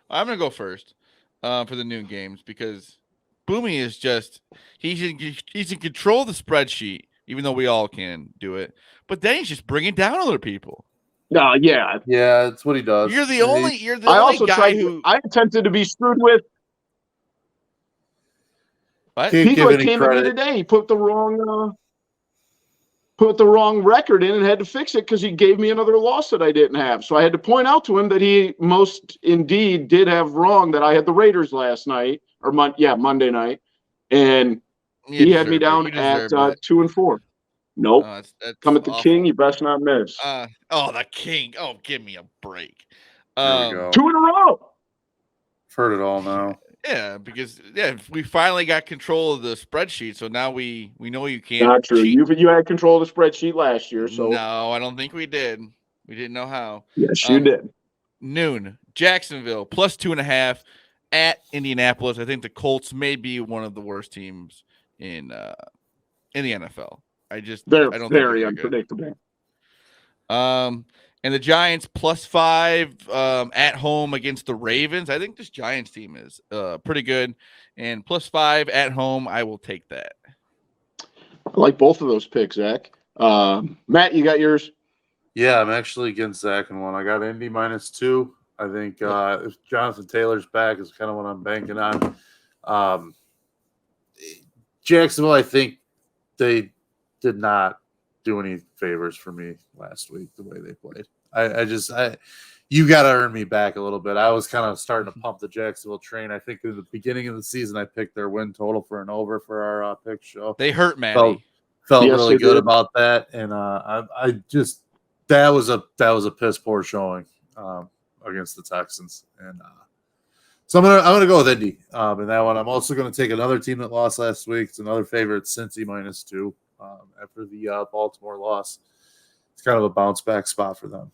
I'm gonna go first for the noon games because Boomy is just he's in control of the spreadsheet, even though we all can do it. But then he's just bringing down other people. Yeah, that's what he does. You're the only guy who I attempted to be screwed with. What? People came at me today. He put the wrong record in and had to fix it because he gave me another loss that I didn't have. So I had to point out to him that he most indeed did have wrong, that I had the Raiders last night or Monday night, and he had me down at 2-4. Nope. That's come at the awful. King. You best not miss. The King. Oh, give me a break. There we go. 2 in a row. Heard it all now. Yeah, because we finally got control of the spreadsheet, so now we know you can't. Not true. Cheat. You had control of the spreadsheet last year, so no, I don't think we did. We didn't know how. Yes, you did. Noon, Jacksonville +2.5 at Indianapolis. I think the Colts may be one of the worst teams in the NFL. They're very unpredictable. And the Giants +5 at home against the Ravens. I think this Giants team is pretty good. And +5 at home, I will take that. I like both of those picks, Zach. Matt, you got yours? Yeah, I'm actually against Zach in one. I got Indy -2. I think if Jonathan Taylor's back is kind of what I'm banking on. Jacksonville, I think they did not do any favors for me last week the way they played. You got to earn me back a little bit. I was kind of starting to pump the Jacksonville train. I think in the beginning of the season, I picked their win total for an over for our pick show. They hurt Maddie. Felt Yes, really good did. about that, and that was a piss poor showing against the Texans, and so I'm gonna go with Indy in that one. I'm also gonna take another team that lost last week. It's another favorite, Cincy -2 after the Baltimore loss. It's kind of a bounce back spot for them.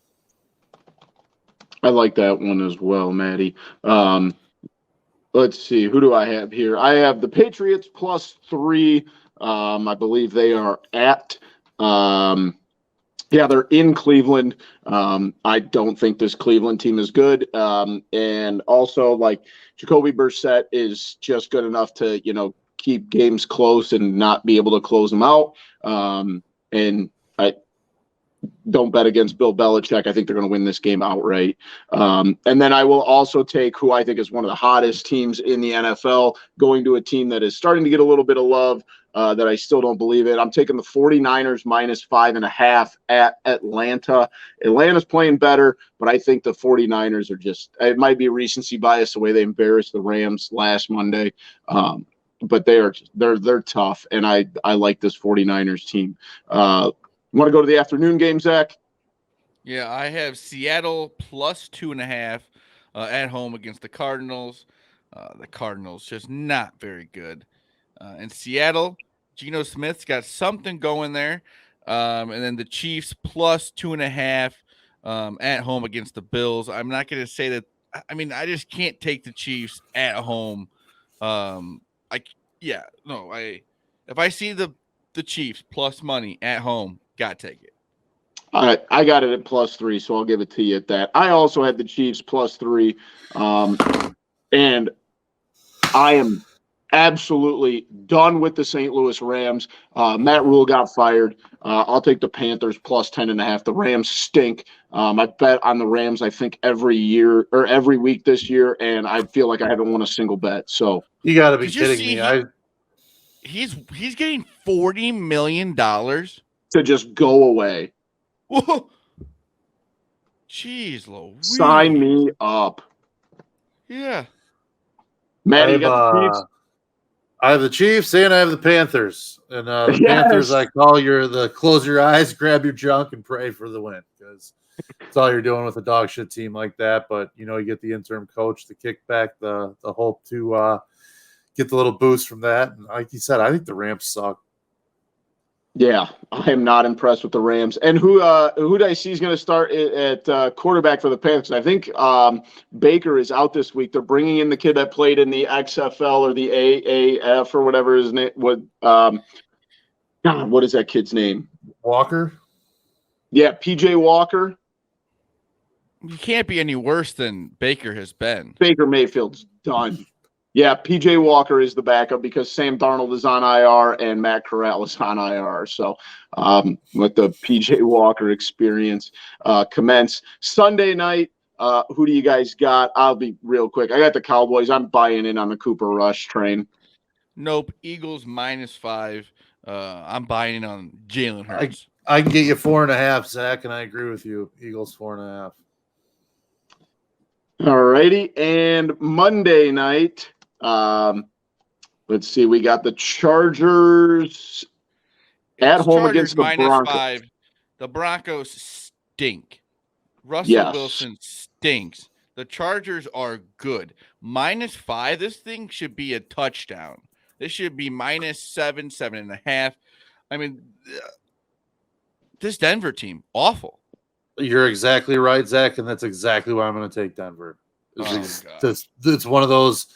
I like that one as well, Maddie. Let's see. Who do I have here? I have the Patriots +3. I believe they are at. They're in Cleveland. I don't think this Cleveland team is good. And also, like, Jacoby Brissett is just good enough to, keep games close and not be able to close them out. And I don't bet against Bill Belichick. I think they're going to win this game outright. And then I will also take who I think is one of the hottest teams in the NFL, going to a team that is starting to get a little bit of love that I still don't believe it. I'm taking the 49ers -5.5 at Atlanta. Atlanta's playing better, but I think the 49ers are it might be recency bias the way they embarrassed the Rams last Monday. But they're tough, and I like this 49ers team. You want to go to the afternoon game, Zach? Yeah, I have Seattle +2.5 at home against the Cardinals. The Cardinals just not very good. And Seattle, Geno Smith's got something going there. And then the Chiefs +2.5 at home against the Bills. I'm not going to say that. I mean, I just can't take the Chiefs at home. If I see the Chiefs plus money at home, got to take it. All right, I got it at +3, so I'll give it to you at that. I also had the Chiefs +3, and I am absolutely done with the St. Louis Rams. Matt Rule got fired. I'll take the Panthers +10.5. The Rams stink. I bet on the Rams, I think, every year or every week this year, and I feel like I haven't won a single bet. So you got to be kidding me! He's getting $40 million to just go away. Whoa. Jeez Louise. Sign me up. Yeah. Matt, you got the Chiefs? I have the Chiefs and I have the Panthers. And the Panthers, I call close your eyes, grab your junk, and pray for the win, because that's all you're doing with a dog shit team like that. But, you get the interim coach to kick back the hope to get the little boost from that. And like you said, I think the Rams suck. Yeah, I am not impressed with the Rams. And who do I see is going to start at quarterback for the Panthers? I think Baker is out this week. They're bringing in the kid that played in the XFL or the AAF or whatever his name. What is that kid's name? Walker? Yeah, PJ Walker. You can't be any worse than Baker has been. Baker Mayfield's done. Yeah, PJ Walker is the backup because Sam Darnold is on IR and Matt Corral is on IR. So let the PJ Walker experience commence. Sunday night, who do you guys got? I'll be real quick. I got the Cowboys. I'm buying in on the Cooper Rush train. Nope. Eagles -5. I'm buying in on Jalen Hurts. I can get you 4.5, Zach, and I agree with you. Eagles 4.5. All righty. And Monday night, let's see. We got the Chargers at home against the Broncos. -5. The Broncos stink. Russell Wilson stinks. The Chargers are good. -5. This thing should be a touchdown. This should be -7, 7.5. I mean, this Denver team, awful. You're exactly right, Zach, and that's exactly why I'm going to take Denver. It's one of those.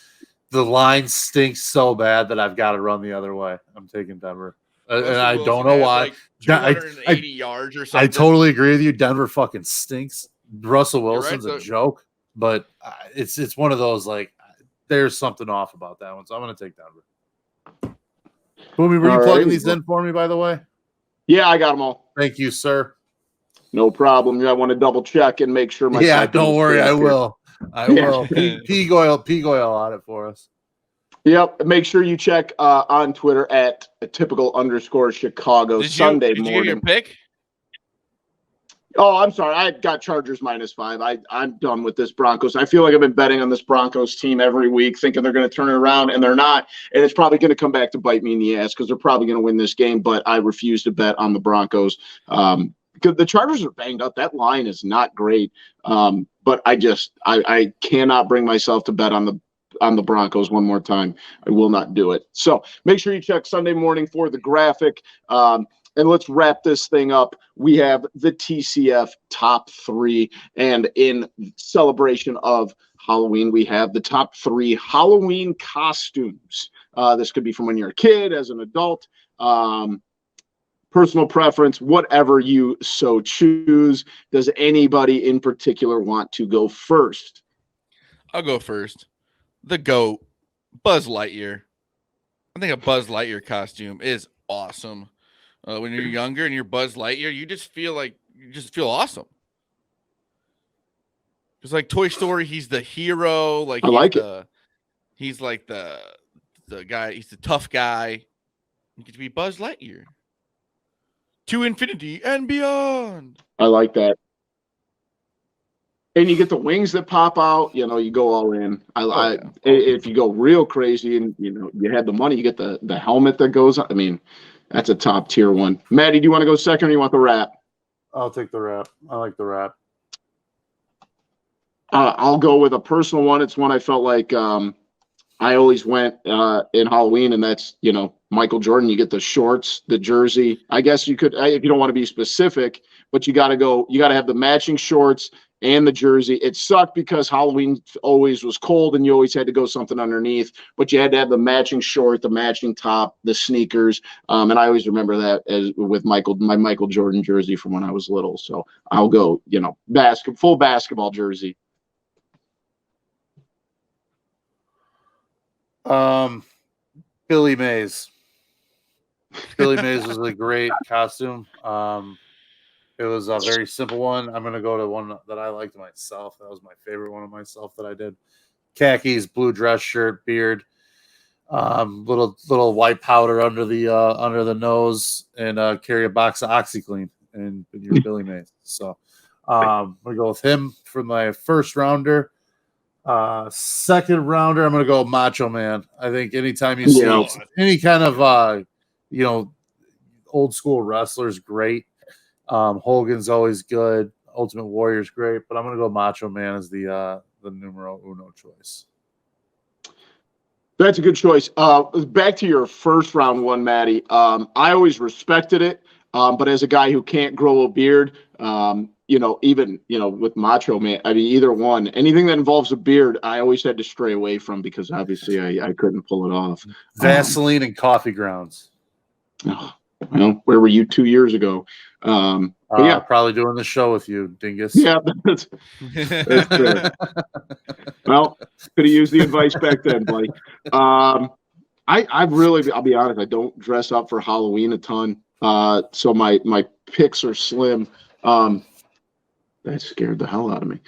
The line stinks so bad that I've got to run the other way. I'm taking Denver. And I don't know why. 280 yards or something. I totally agree with you. Denver fucking stinks. Russell Wilson's a joke, but it's one of those, like, there's something off about that one. So I'm going to take Denver. Boomy, were you All plugging right. these in for me, by the way? Yeah, I got them all. Thank you, sir. No problem. I want to double check and make sure my typing Don't is worry. I correct here. will. I Yeah. will. P Goyle on it for us. Yep. Make sure you check on Twitter at typical_Chicago Sunday Did you morning. get your pick? Oh, I'm sorry. I got Chargers -5. I'm done with this Broncos. I feel like I've been betting on this Broncos team every week, thinking they're going to turn it around, and they're not. And it's probably going to come back to bite me in the ass because they're probably going to win this game. But I refuse to bet on the Broncos because the Chargers are banged up. That line is not great. But I cannot bring myself to bet on the Broncos one more time. I will not do it. So make sure you check Sunday morning for the graphic. And let's wrap this thing up. We have the TCF top 3. And in celebration of Halloween, we have the top 3 Halloween costumes. This could be from when you're a kid, as an adult, personal preference, whatever you so choose. Does anybody in particular want to go first? I'll go first. The GOAT, Buzz Lightyear. I think a Buzz Lightyear costume is awesome. When you're younger and you're Buzz Lightyear, you just feel awesome. It's like Toy Story. He's the hero. Like I like it. He's like the guy. He's the tough guy. You get to be Buzz Lightyear. To infinity and beyond. I like that. And you get the wings that pop out. You go all in. If you go real crazy and you had the money, you get the helmet that goes on. I mean, that's a top tier one. Maddie, do you want to go second or you want the wrap? I'll take the wrap. I like the wrap. I'll go with a personal one. It's one I felt like I always went in Halloween, and that's, Michael Jordan. You get the shorts, the jersey. I guess you could, if you don't want to be specific, but you got to have the matching shorts and the jersey. It sucked because Halloween always was cold and you always had to go something underneath, but you had to have the matching short, the matching top, the sneakers. And I always remember that as with my Michael Jordan jersey from when I was little. So I'll go, full basketball jersey. Billy Mays. Billy Mays was a great costume. It was a very simple one. I'm going to go to one that I liked myself. That was my favorite one of myself that I did. Khakis, blue dress shirt, beard, little white powder under the nose, and carry a box of OxyClean and your Billy Mays. So I'm going to go with him for my first rounder. Second rounder, I'm going to go Macho Man. I think anytime you see any kind of old school wrestlers, great. Hogan's always good. Ultimate Warrior's great, but I'm going to go Macho Man as the numero uno choice. That's a good choice. Back to your first round one, Maddie. I always respected it, but as a guy who can't grow a beard, even with Macho Man, I mean, either one, anything that involves a beard, I always had to stray away from because obviously I couldn't pull it off. Vaseline and coffee grounds. Well, where were you 2 years ago? Probably doing the show with you, dingus. Yeah, that's fair. Well, could have used the advice back then, buddy. I'll be honest, I don't dress up for Halloween a ton. So my picks are slim. That scared the hell out of me.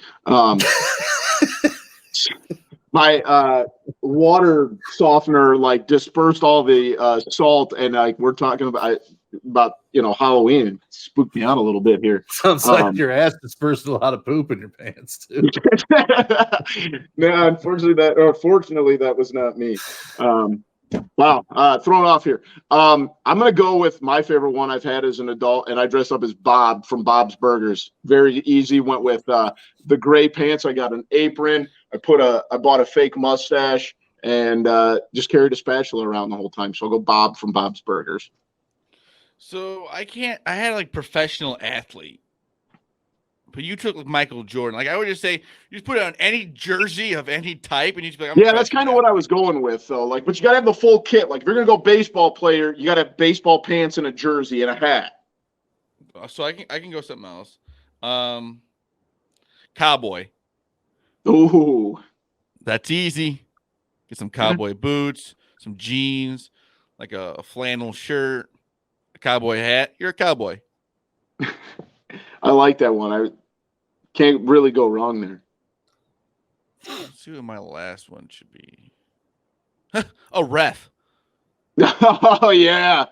My water softener dispersed all the salt, and we're talking about Halloween. It spooked me out a little bit here. Sounds like your ass dispersed a lot of poop in your pants too. No, unfortunately that was not me. Wow, thrown off here. I'm gonna go with my favorite one I've had as an adult, and I dressed up as Bob from Bob's Burgers. Very easy. Went with the gray pants. I got an apron. I bought a fake mustache and just carried a spatula around the whole time. So I'll go Bob from Bob's Burgers. So I had professional athlete, but you took Michael Jordan. I would just say, you just put it on any jersey of any type, and you just be like, yeah, that's kind of what I was going with, though. But you got to have the full kit. If you're gonna go baseball player, you got to have baseball pants and a jersey and a hat. So I can go something else. Cowboy. Ooh, that's easy. Get some cowboy boots, some jeans, like a flannel shirt, a cowboy hat, you're a cowboy. I like that one. I can't really go wrong there. Let's see what my last one should be. A ref. Oh yeah.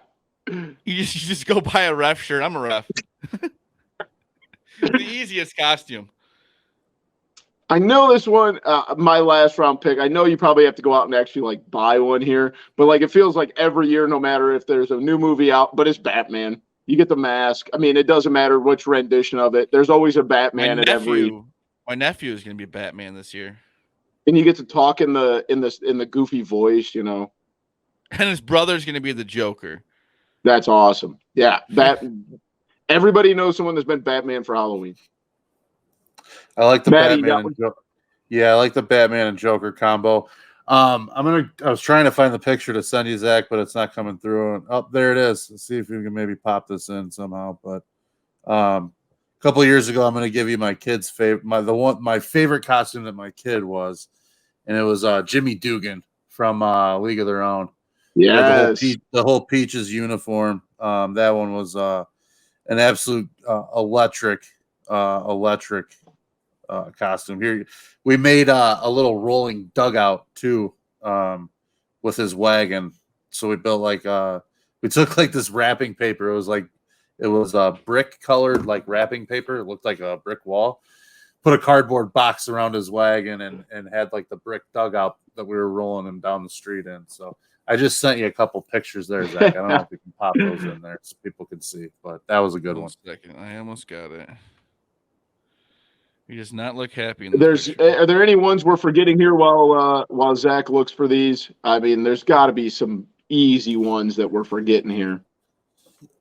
You just go buy a ref shirt. I'm a ref. The easiest costume. I know this one, my last round pick. I know you probably have to go out and actually like buy one here, but like it feels like every year, no matter if there's a new movie out, but it's Batman. You get the mask. I mean, it doesn't matter which rendition of it. There's always a Batman at every. My nephew is going to be Batman this year, and you get to talk in the goofy voice, you know. and his brother's going to be the Joker. That's awesome. Yeah, everybody knows someone that's been Batman for Halloween. I like the Maddie, Batman and Joker. Yeah, I like the Batman and Joker combo. I was trying to find the picture to send you, Zach, but it's not coming through. Oh, there it is. Let's see if we can maybe pop this in somehow. But a couple of years ago, I'm going to give you my kid's favorite, my favorite costume that my kid was, and it was Jimmy Dugan from League of Their Own. Yeah, the whole Peaches uniform. That one was an absolute electric costume. Here we made a little rolling dugout too with his wagon. So we built we took like this wrapping paper. It was brick colored like wrapping paper. It looked like a brick wall. Put a cardboard box around his wagon and had like the brick dugout that we were rolling him down the street in. So I just sent you a couple pictures there, Zach. I don't know if we can pop those in there so people can see, but that was a good one. Second. I almost got it. He does not look happy. Are there any ones we're forgetting here while Zach looks for these? I mean, there's got to be some easy ones that we're forgetting here.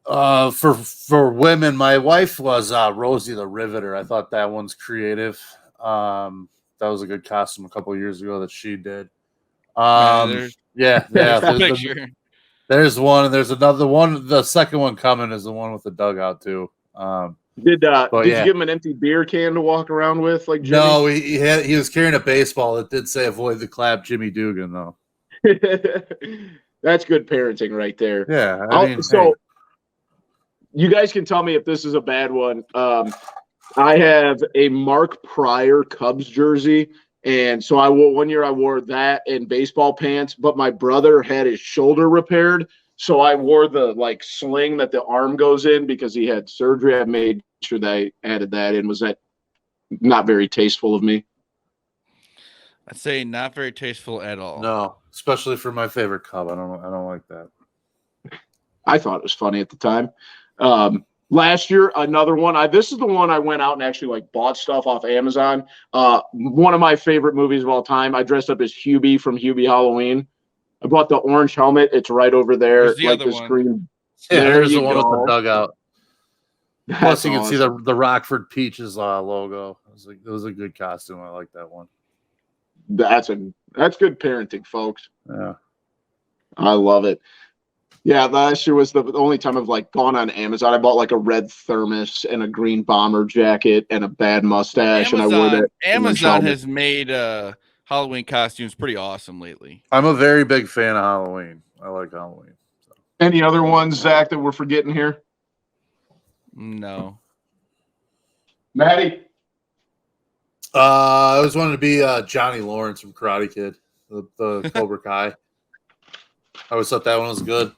For women, my wife was Rosie the Riveter. I thought that one's creative. That was a good costume a couple of years ago that she did. There's one, and there's another one. The second one coming is the one with the dugout too. Did you give him an empty beer can to walk around with, like Jimmy? No, he was carrying a baseball that did say "Avoid the clap, Jimmy Dugan." Though. That's good parenting right there. Yeah. You guys can tell me if this is a bad one. I have a Mark Pryor Cubs jersey. And so one year I wore that and baseball pants, but my brother had his shoulder repaired. So I wore the like sling that the arm goes in because he had surgery. I made sure they added that in. Was that not very tasteful of me? I'd say not very tasteful at all. No, especially for my favorite Cub. I don't like that. I thought it was funny at the time. Last year, another one. This is the one I went out and actually like bought stuff off Amazon. One of my favorite movies of all time. I dressed up as Hubie from Hubie Halloween. I bought the orange helmet. It's right over there. Where's the other one? Screen. Yeah, there's the one with the dugout. Plus, you can see the Rockford Peaches logo. It was a good costume. I like that one. That's good parenting, folks. Yeah, I love it. Yeah, last year was the only time I've like gone on Amazon. I bought like a red thermos and a green bomber jacket and a bad mustache, and I wore that. Amazon has made Halloween costumes pretty awesome lately. I'm a very big fan of Halloween. I like Halloween. So. Any other ones, Zach, that we're forgetting here? No. Maddie? I always wanted to be Johnny Lawrence from Karate Kid, the Cobra Kai. I always thought that one was good.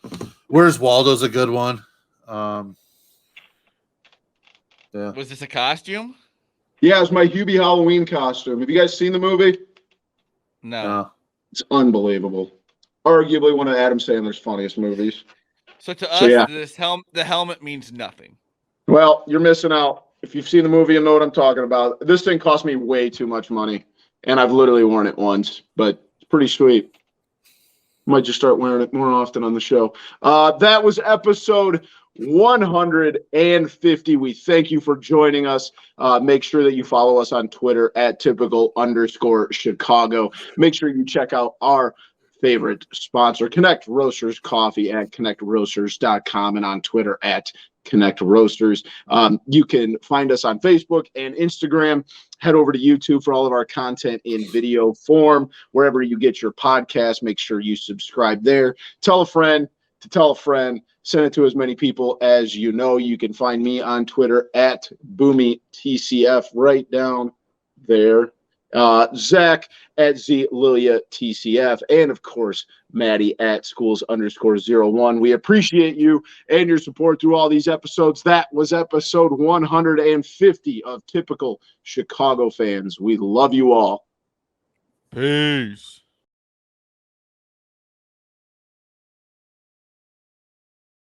Where's Waldo's a good one. Yeah. Was this a costume? Yeah, it's my Hubie Halloween costume. Have you guys seen the movie? No. It's unbelievable. Arguably one of Adam Sandler's funniest movies. So to us, the helmet means nothing. Well, you're missing out. If you've seen the movie, you know what I'm talking about. This thing cost me way too much money, and I've literally worn it once, but it's pretty sweet. Might just start wearing it more often on the show. That was episode 150. We thank you for joining us. Make sure that you follow us on Twitter at typical_Chicago. Make sure you check out our favorite sponsor, Connect Roasters Coffee at connectroasters.com and on Twitter at Connect Roasters. You can find us on Facebook and Instagram. Head over to YouTube for all of our content in video form. Wherever you get your podcast, make sure you subscribe there. Tell a friend. to tell a friend, send it to as many people as you know. You can find me on Twitter at BoomyTCF right down there. Zach at ZLiliaTCF, and of course, Maddie at schools_01. We appreciate you and your support through all these episodes. That was episode 150 of Typical Chicago Fans. We love you all. Peace.